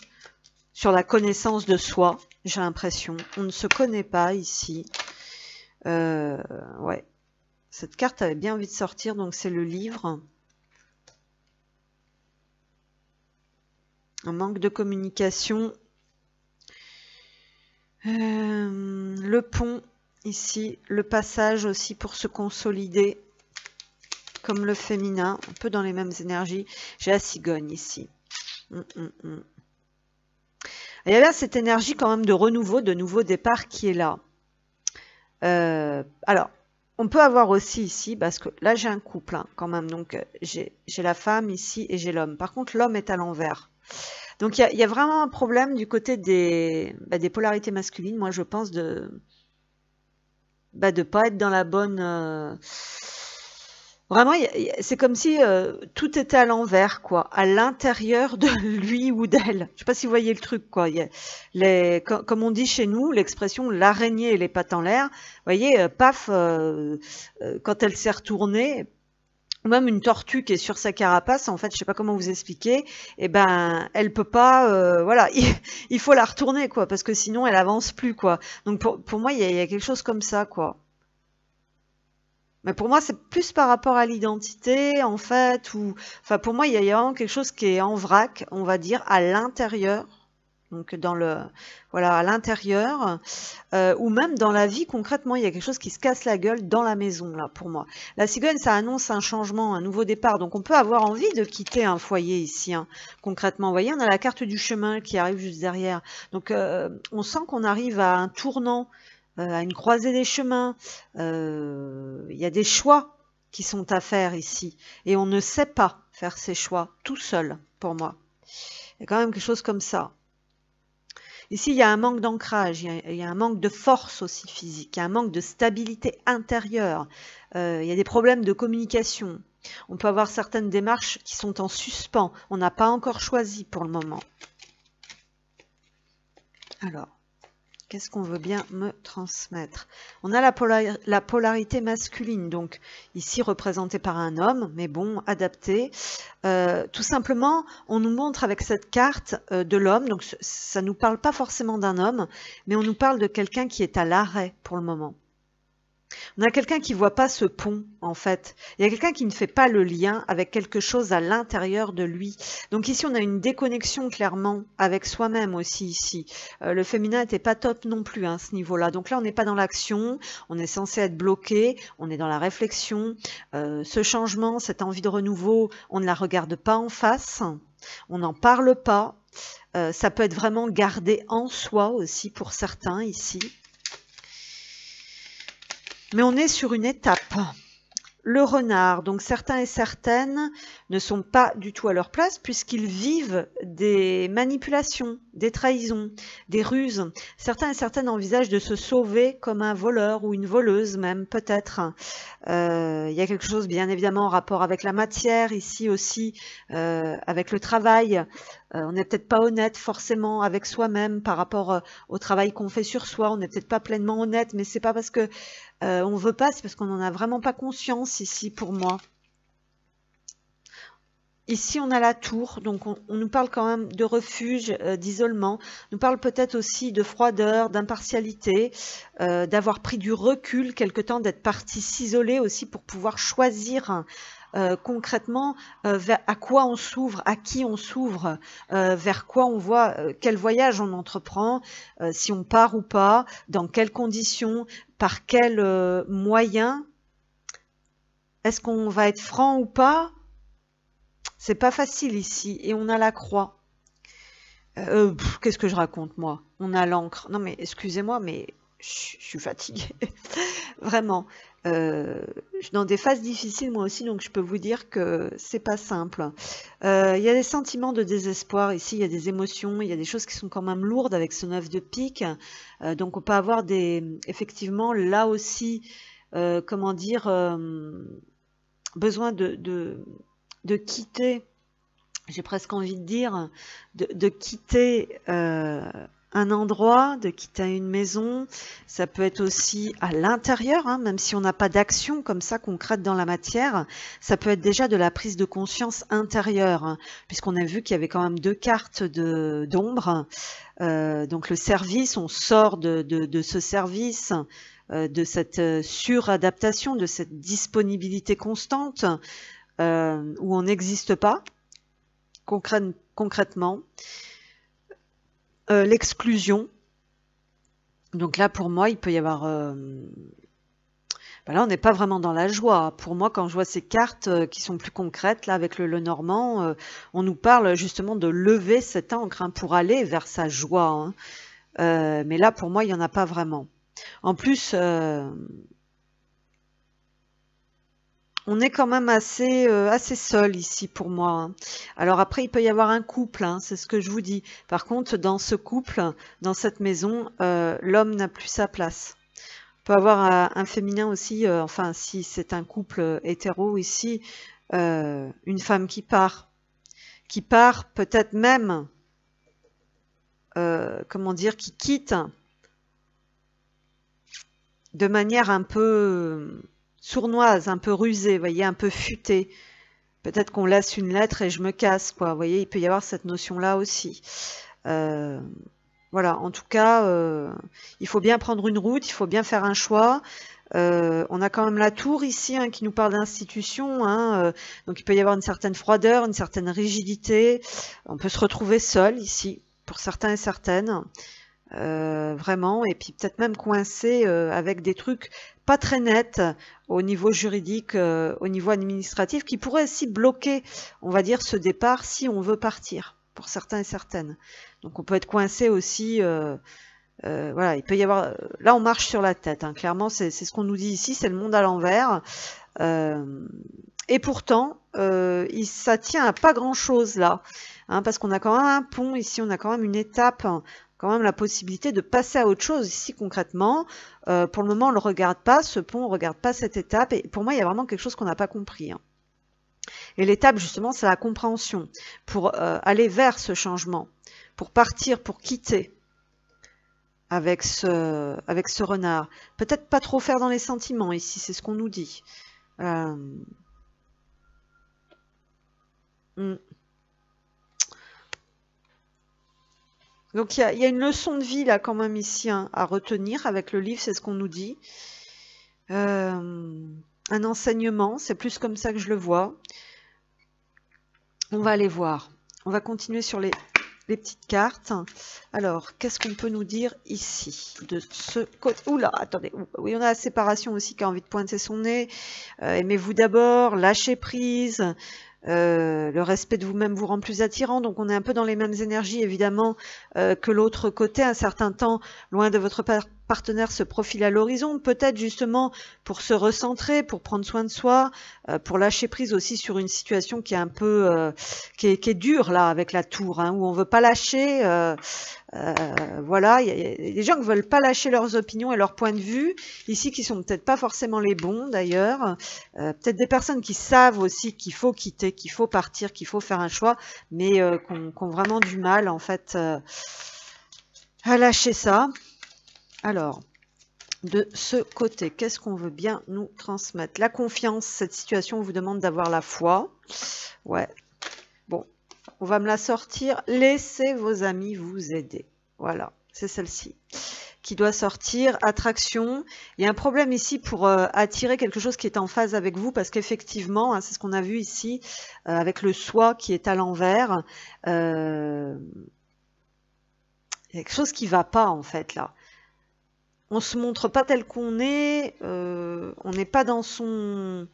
Speaker 1: sur la connaissance de soi, j'ai l'impression. On ne se connaît pas ici. Ouais. Cette carte avait bien envie de sortir, donc c'est le livre. Un manque de communication. Le pont, ici. Le passage aussi pour se consolider, comme le féminin, un peu dans les mêmes énergies. J'ai la cigogne ici. Il y a là cette énergie quand même de renouveau, de nouveau départ qui est là. Alors, on peut avoir aussi ici, parce que là j'ai un couple hein, quand même, donc j'ai la femme ici et j'ai l'homme. Par contre, l'homme est à l'envers. Donc il y a vraiment un problème du côté des polarités masculines, moi je pense de pas être dans la bonne... Vraiment, c'est comme si tout était à l'envers, quoi, à l'intérieur de lui ou d'elle. Je sais pas si vous voyez le truc, quoi. Comme on dit chez nous, l'expression l'araignée et les pattes en l'air. Vous voyez, paf, quand elle s'est retournée, ou même une tortue qui est sur sa carapace, en fait, je sais pas comment vous expliquer, et ben, elle peut pas, voilà, il faut la retourner, quoi, parce que sinon elle avance plus, quoi. Donc pour moi, il y a quelque chose comme ça, quoi. Mais pour moi, c'est plus par rapport à l'identité, en fait, ou, enfin, pour moi, il y a vraiment quelque chose qui est en vrac, on va dire, à l'intérieur. Donc, voilà, à l'intérieur, ou même dans la vie, concrètement, il y a quelque chose qui se casse la gueule dans la maison, là, pour moi. La cigogne, ça annonce un changement, un nouveau départ. Donc, on peut avoir envie de quitter un foyer ici, hein, concrètement. Vous voyez, on a la carte du chemin qui arrive juste derrière. Donc, on sent qu'on arrive à un tournant, à une croisée des chemins. Il y a des choix qui sont à faire ici. Et on ne sait pas faire ces choix tout seul, pour moi. Il y a quand même quelque chose comme ça. Ici, il y a un manque d'ancrage, il y a un manque de force aussi physique, il y a un manque de stabilité intérieure. Il y a des problèmes de communication. On peut avoir certaines démarches qui sont en suspens. On n'a pas encore choisi pour le moment. Alors, qu'est-ce qu'on veut bien me transmettre? On a la polarité masculine, donc ici représentée par un homme, mais bon, adapté. Tout simplement, on nous montre avec cette carte de l'homme, donc ça ne nous parle pas forcément d'un homme, mais on nous parle de quelqu'un qui est à l'arrêt pour le moment. On a quelqu'un qui ne voit pas ce pont, en fait. Il y a quelqu'un qui ne fait pas le lien avec quelque chose à l'intérieur de lui. Donc ici, on a une déconnexion clairement avec soi-même aussi ici. Le féminin n'était pas top non plus à ce niveau-là. Donc là, on n'est pas dans l'action, on est censé être bloqué, on est dans la réflexion. Ce changement, cette envie de renouveau, on ne la regarde pas en face, on n'en parle pas. Ça peut être vraiment gardé en soi aussi pour certains ici. Mais on est sur une étape. Le renard, donc certains et certaines ne sont pas du tout à leur place puisqu'ils vivent des manipulations, des trahisons, des ruses. Certains et certaines envisagent de se sauver comme un voleur ou une voleuse même peut-être. Il y a quelque chose bien évidemment en rapport avec la matière ici aussi, avec le travail. On n'est peut-être pas honnête forcément avec soi-même par rapport au travail qu'on fait sur soi. On n'est peut-être pas pleinement honnête, mais c'est pas parce que on veut pas, c'est parce qu'on n'en a vraiment pas conscience ici pour moi. Ici, on a la tour, donc on nous parle quand même de refuge, d'isolement. On nous parle peut-être aussi de froideur, d'impartialité, d'avoir pris du recul quelque temps, d'être parti s'isoler aussi pour pouvoir choisir concrètement à quoi on s'ouvre, à qui on s'ouvre, vers quoi on voit, quel voyage on entreprend, si on part ou pas, dans quelles conditions, par quels moyens, est-ce qu'on va être franc ou pas? C'est pas facile ici. Et on a la croix. Qu'est-ce que je raconte, moi? On a l'encre. Non, mais excusez-moi, mais je suis fatiguée, vraiment. Je suis dans des phases difficiles moi aussi, donc je peux vous dire que c'est pas simple. Il y a des sentiments de désespoir ici, il y a des émotions, il y a des choses qui sont quand même lourdes avec ce 9 de pique. Donc on peut avoir effectivement là aussi, comment dire, besoin de quitter, j'ai presque envie de dire, de quitter un endroit, de quitter une maison. Ça peut être aussi à l'intérieur, hein, même si on n'a pas d'action comme ça concrète dans la matière, ça peut être déjà de la prise de conscience intérieure, hein, puisqu'on a vu qu'il y avait quand même 2 cartes d'ombre. Donc le service, on sort de ce service, de cette suradaptation, de cette disponibilité constante, où on n'existe pas concrètement. L'exclusion. Donc là, pour moi, il peut y avoir... ben là, on n'est pas vraiment dans la joie. Pour moi, quand je vois ces cartes qui sont plus concrètes, là, avec le Lenormand, on nous parle justement de lever cette encre, hein, pour aller vers sa joie. Hein. Mais là, pour moi, il n'y en a pas vraiment. En plus... on est quand même assez seul ici pour moi. Hein. Alors après, il peut y avoir un couple, hein, c'est ce que je vous dis. Par contre, dans ce couple, dans cette maison, l'homme n'a plus sa place. On peut avoir un féminin aussi, enfin si c'est un couple hétéro ici, une femme qui part peut-être même, comment dire, qui quitte de manière un peu... sournoise, un peu rusée, vous voyez, un peu futée. Peut-être qu'on laisse une lettre et je me casse, quoi. Vous voyez, il peut y avoir cette notion-là aussi. Voilà, en tout cas, il faut bien prendre une route, il faut bien faire un choix. On a quand même la tour ici, hein, qui nous parle d'institution, hein, donc il peut y avoir une certaine froideur, une certaine rigidité. On peut se retrouver seul ici, pour certains et certaines. Vraiment, et puis peut-être même coincé avec des trucs pas très nets au niveau juridique, au niveau administratif, qui pourraient aussi bloquer, on va dire, ce départ si on veut partir, pour certains et certaines. Donc on peut être coincé aussi, voilà, il peut y avoir... Là, on marche sur la tête, hein, clairement, c'est ce qu'on nous dit ici, c'est le monde à l'envers. Et pourtant, ça tient à pas grand-chose là, hein, parce qu'on a quand même un pont ici, on a quand même une étape, quand même la possibilité de passer à autre chose ici concrètement. Pour le moment, on ne le regarde pas, ce pont, on ne regarde pas cette étape, et pour moi, il y a vraiment quelque chose qu'on n'a pas compris. Hein. Et l'étape, justement, c'est la compréhension, pour aller vers ce changement, pour partir, pour quitter avec ce renard. Peut-être pas trop faire dans les sentiments ici, c'est ce qu'on nous dit. Donc il y a une leçon de vie là quand même ici, hein, à retenir avec le livre, c'est ce qu'on nous dit. Un enseignement, c'est plus comme ça que je le vois. On va aller voir. On va continuer sur les petites cartes. Alors, qu'est-ce qu'on peut nous dire ici de ce côté? Oula, attendez. Oui, on a la séparation aussi qui a envie de pointer son nez. Aimez-vous d'abord, lâchez prise. Le respect de vous-même vous rend plus attirant, donc on est un peu dans les mêmes énergies évidemment que l'autre côté. Un certain temps loin de votre partenaire se profile à l'horizon, peut-être justement pour se recentrer, pour prendre soin de soi, pour lâcher prise aussi sur une situation qui est un peu qui est dure là avec la tour, hein, où on veut pas lâcher. Voilà, il y a des gens qui veulent pas lâcher leurs opinions et leurs points de vue ici, qui sont peut-être pas forcément les bons d'ailleurs. Peut-être des personnes qui savent aussi qu'il faut quitter, qu'il faut partir, qu'il faut faire un choix, mais qui ont vraiment du mal en fait à lâcher ça. Alors, de ce côté, qu'est-ce qu'on veut bien nous transmettre? La confiance, cette situation vous demande d'avoir la foi. Ouais. Bon, on va me la sortir. Laissez vos amis vous aider. Voilà, c'est celle-ci qui doit sortir. Attraction. Il y a un problème ici pour attirer quelque chose qui est en phase avec vous, parce qu'effectivement, hein, c'est ce qu'on a vu ici, avec le soi qui est à l'envers. Il y a quelque chose qui ne va pas en fait là. On se montre pas tel qu'on est, on n'est pas dans son...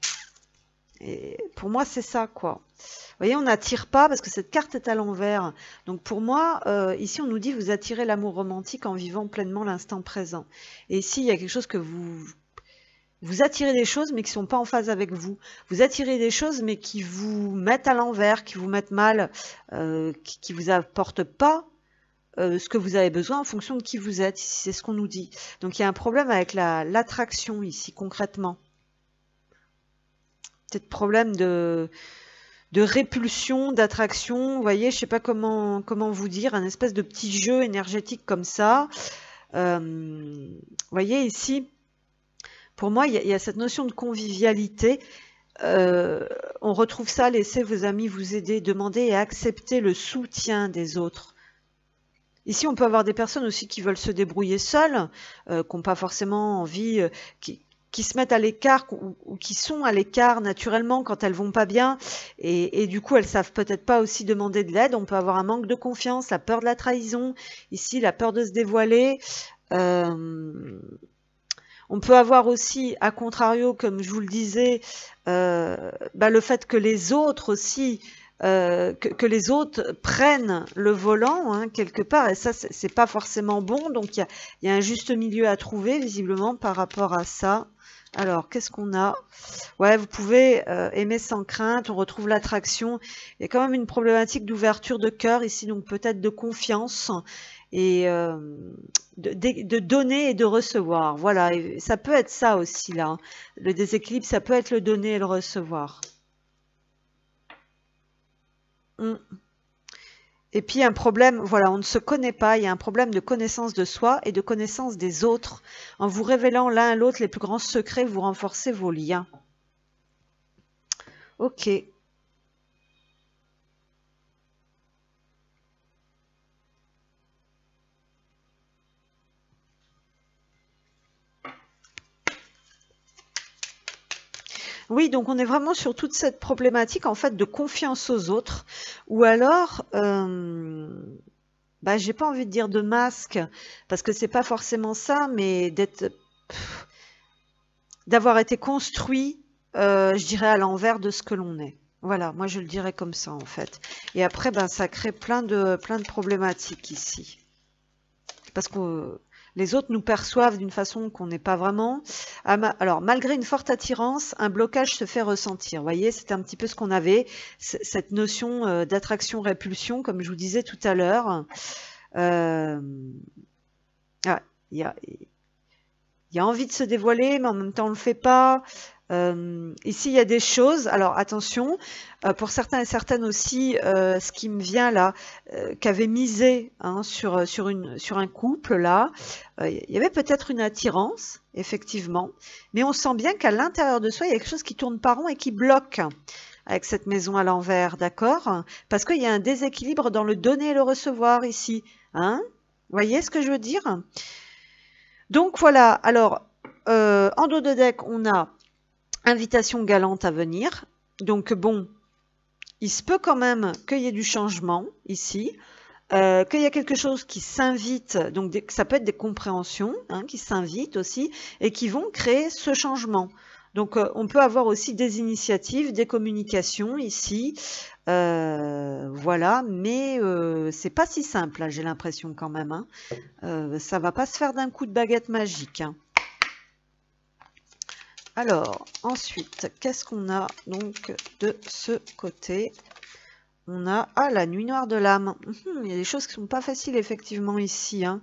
Speaker 1: Et pour moi, c'est ça, quoi. Vous voyez, on n'attire pas parce que cette carte est à l'envers. Donc pour moi, ici, on nous dit vous attirez l'amour romantique en vivant pleinement l'instant présent. Et ici, il y a quelque chose que vous attirez des choses, mais qui sont pas en phase avec vous. Vous attirez des choses, mais qui vous mettent à l'envers, qui vous mettent mal, qui vous apportent pas ce que vous avez besoin en fonction de qui vous êtes. Ici, c'est ce qu'on nous dit. Donc il y a un problème avec l'attraction ici, concrètement. Peut-être problème de répulsion, d'attraction, vous voyez, je sais pas comment vous dire, un espèce de petit jeu énergétique comme ça. Vous voyez ici, pour moi, il y a cette notion de convivialité. On retrouve ça, laissez vos amis vous aider, demander et accepter le soutien des autres. Ici, on peut avoir des personnes aussi qui veulent se débrouiller seules, qui n'ont pas forcément envie, qui se mettent à l'écart ou qui sont à l'écart naturellement quand elles vont pas bien et du coup elles savent peut-être pas aussi demander de l'aide. On peut avoir un manque de confiance, la peur de la trahison, ici la peur de se dévoiler. On peut avoir aussi, à contrario, comme je vous le disais, le fait que les autres aussi, que les autres prennent le volant hein, quelque part, et ça c'est pas forcément bon, donc il y a un juste milieu à trouver visiblement par rapport à ça. Alors, qu'est-ce qu'on a? Ouais, vous pouvez aimer sans crainte, on retrouve l'attraction. Il y a quand même une problématique d'ouverture de cœur ici, donc peut-être de confiance et de donner et de recevoir. Voilà, et ça peut être ça aussi là. Hein. Le déséquilibre, ça peut être le donner et le recevoir. Et puis un problème, voilà, on ne se connaît pas, il y a un problème de connaissance de soi et de connaissance des autres. En vous révélant l'un à l'autre les plus grands secrets, vous renforcez vos liens. Ok. Oui, donc on est vraiment sur toute cette problématique en fait de confiance aux autres, ou alors, j'ai pas envie de dire de masque, parce que c'est pas forcément ça, mais d'avoir été construit, je dirais à l'envers de ce que l'on est. Voilà, moi je le dirais comme ça en fait. Et après, ça crée plein de problématiques ici, parce que les autres nous perçoivent d'une façon qu'on n'est pas vraiment. Alors, malgré une forte attirance, un blocage se fait ressentir. Vous voyez, c'était un petit peu ce qu'on avait, cette notion d'attraction-répulsion, comme je vous disais tout à l'heure. Il y a envie de se dévoiler, mais en même temps, on ne le fait pas. Ici, il y a des choses. Alors, attention, pour certains et certaines aussi, ce qui me vient là, qu'avait misé hein, sur un couple là, il y avait peut-être une attirance, effectivement, mais on sent bien qu'à l'intérieur de soi, il y a quelque chose qui tourne pas rond et qui bloque avec cette maison à l'envers, d'accord? Parce qu'il y a un déséquilibre dans le donner et le recevoir ici. Hein? Vous voyez ce que je veux dire? Donc voilà, alors, en dos de deck, on a invitation galante à venir. Donc bon, il se peut quand même qu'il y ait du changement ici, qu'il y a quelque chose qui s'invite, donc ça peut être des compréhensions hein, qui s'invitent aussi et qui vont créer ce changement. Donc on peut avoir aussi des initiatives, des communications ici, voilà, mais c'est pas si simple, j'ai l'impression quand même. Hein. Ça va pas se faire d'un coup de baguette magique. Hein. Alors, ensuite, qu'est-ce qu'on a donc de ce côté? On a la nuit noire de l'âme. Il y a des choses qui sont pas faciles effectivement ici. Hein.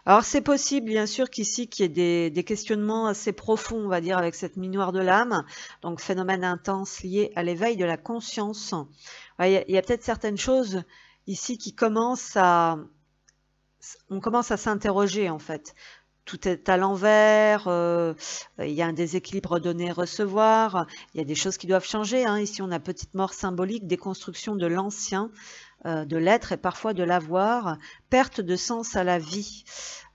Speaker 1: Alors c'est possible bien sûr qu'ici qu'il y ait des questionnements assez profonds, on va dire, avec cette nuit noire de l'âme. Donc phénomène intense lié à l'éveil de la conscience. Il y a peut-être certaines choses ici qui commencent on commence à s'interroger en fait. Tout est à l'envers, il y a un déséquilibre donner-recevoir, il y a des choses qui doivent changer. Hein. Ici, on a petite mort symbolique, déconstruction de l'ancien. de l'être et parfois de l'avoir, perte de sens à la vie.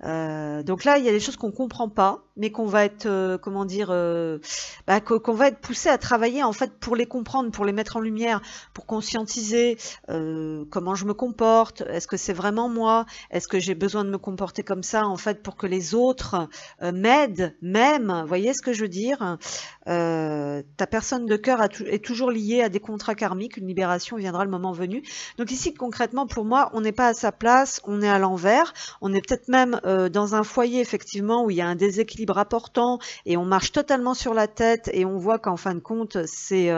Speaker 1: Donc là, il y a des choses qu'on comprend pas, mais qu'on va être, comment dire, qu'on va être poussé à travailler en fait pour les comprendre, pour les mettre en lumière, pour conscientiser comment je me comporte. Est-ce que c'est vraiment moi? Est-ce que j'ai besoin de me comporter comme ça en fait pour que les autres m'aident, m'aiment? Vous voyez ce que je veux dire? Ta personne de cœur est toujours liée à des contrats karmiques. Une libération viendra le moment venu. Donc ici, concrètement, pour moi, on n'est pas à sa place, on est à l'envers. On est peut-être même dans un foyer, effectivement, où il y a un déséquilibre important et on marche totalement sur la tête et on voit qu'en fin de compte, c'est...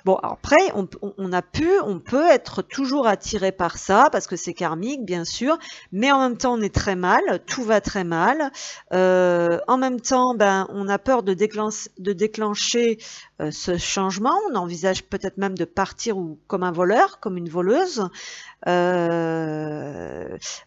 Speaker 1: Bon, après, on peut être toujours attiré par ça, parce que c'est karmique, bien sûr, mais en même temps, on est très mal, tout va très mal. En même temps, on a peur de déclencher ce changement. On envisage peut-être même de partir comme un voleur, comme une voleuse.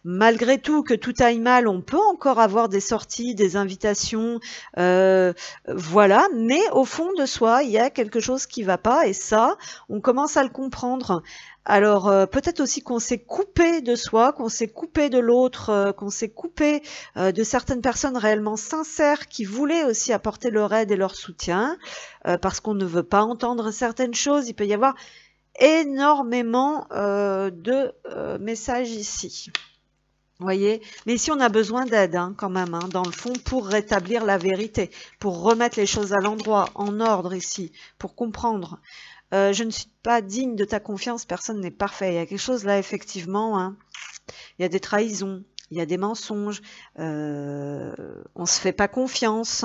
Speaker 1: Malgré tout, que tout aille mal, on peut encore avoir des sorties, des invitations, voilà, mais au fond de soi, il y a quelque chose qui va pas, et ça, on commence à le comprendre. Alors peut-être aussi qu'on s'est coupé de soi, qu'on s'est coupé de l'autre, qu'on s'est coupé de certaines personnes réellement sincères qui voulaient aussi apporter leur aide et leur soutien, parce qu'on ne veut pas entendre certaines choses. Il peut y avoir énormément de messages ici. Vous voyez, mais ici on a besoin d'aide quand même, dans le fond, pour rétablir la vérité, pour remettre les choses à l'endroit, en ordre ici, pour comprendre. Je ne suis pas digne de ta confiance, personne n'est parfait. Il y a quelque chose là, effectivement, il y a des trahisons, il y a des mensonges, on se fait pas confiance.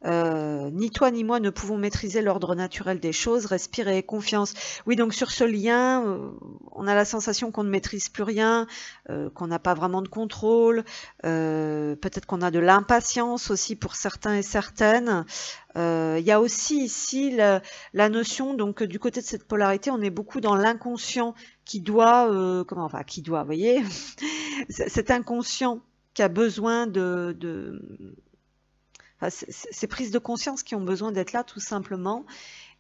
Speaker 1: Ni toi ni moi ne pouvons maîtriser l'ordre naturel des choses, respirer, confiance. Oui, donc sur ce lien, on a la sensation qu'on ne maîtrise plus rien, qu'on n'a pas vraiment de contrôle, peut-être qu'on a de l'impatience aussi pour certains et certaines. Il y a aussi ici la notion, donc du côté de cette polarité, on est beaucoup dans l'inconscient qui doit, qui doit, vous voyez, cet inconscient qui a besoin ces prises de conscience qui ont besoin d'être là tout simplement.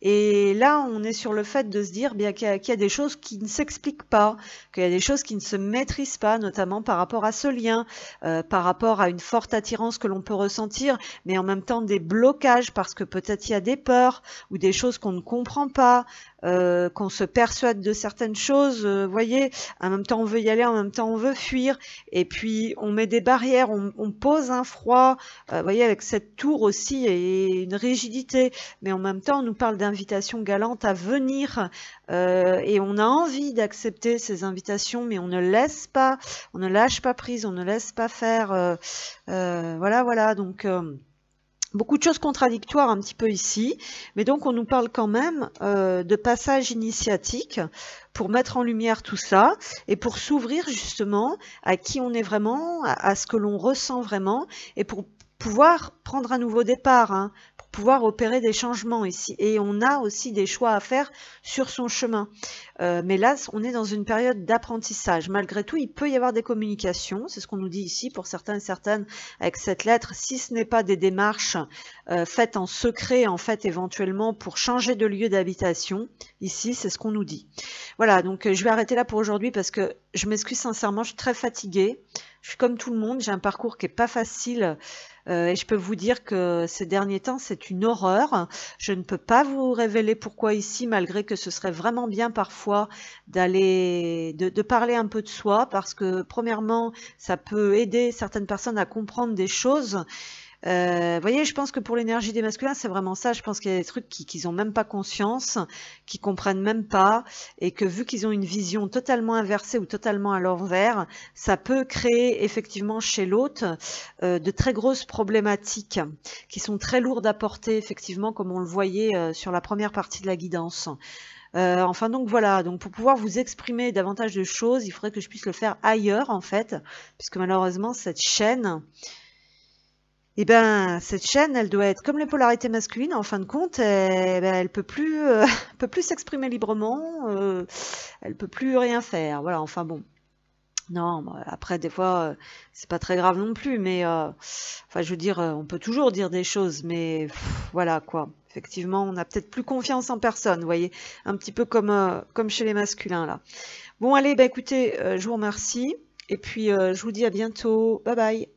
Speaker 1: Et là, on est sur le fait de se dire bien qu'il y a des choses qui ne s'expliquent pas, qu'il y a des choses qui ne se maîtrisent pas, notamment par rapport à ce lien, par rapport à une forte attirance que l'on peut ressentir, mais en même temps des blocages parce que peut-être il y a des peurs ou des choses qu'on ne comprend pas, qu'on se persuade de certaines choses, voyez, en même temps on veut y aller, en même temps on veut fuir, et puis on met des barrières, on pose un froid, voyez, avec cette tour aussi et une rigidité, mais en même temps on nous parle d'invitations galantes à venir, et on a envie d'accepter ces invitations, mais on ne laisse pas, on ne lâche pas prise, on ne laisse pas faire, voilà, donc... beaucoup de choses contradictoires un petit peu ici, mais donc on nous parle quand même de passage initiatique pour mettre en lumière tout ça et pour s'ouvrir justement à qui on est vraiment, à ce que l'on ressent vraiment, et pour pouvoir prendre un nouveau départ, pour pouvoir opérer des changements ici. Et on a aussi des choix à faire sur son chemin. Mais là, on est dans une période d'apprentissage. Malgré tout, il peut y avoir des communications, c'est ce qu'on nous dit ici pour certains et certaines avec cette lettre, si ce n'est pas des démarches faites en secret, en fait, éventuellement pour changer de lieu d'habitation. Ici, c'est ce qu'on nous dit. Voilà, donc je vais arrêter là pour aujourd'hui parce que je m'excuse sincèrement, je suis très fatiguée. Je suis comme tout le monde, j'ai un parcours qui n'est pas facile. Et je peux vous dire que ces derniers temps, c'est une horreur. Je ne peux pas vous révéler pourquoi ici, malgré que ce serait vraiment bien parfois de parler un peu de soi, parce que premièrement, ça peut aider certaines personnes à comprendre des choses. Vous voyez, je pense que pour l'énergie des masculins, c'est vraiment ça. Je pense qu'il y a des trucs qu'ils n'ont même pas conscience, qu'ils comprennent même pas, et que vu qu'ils ont une vision totalement inversée ou totalement à l'envers, ça peut créer effectivement chez l'autre de très grosses problématiques qui sont très lourdes à porter, effectivement, comme on le voyait sur la première partie de la guidance. Enfin donc voilà, donc pour pouvoir vous exprimer davantage de choses, il faudrait que je puisse le faire ailleurs en fait, puisque malheureusement cette chaîne... Eh ben, cette chaîne, elle doit être comme les polarités masculines, en fin de compte, elle peut plus s'exprimer librement, elle peut plus rien faire. Voilà, enfin bon. Non, bah, après des fois, c'est pas très grave non plus, mais enfin je veux dire, on peut toujours dire des choses, mais voilà quoi. Effectivement, on a peut-être plus confiance en personne, vous voyez? Un petit peu comme chez les masculins là. Bon allez, bah écoutez, je vous remercie et puis, je vous dis à bientôt. Bye bye.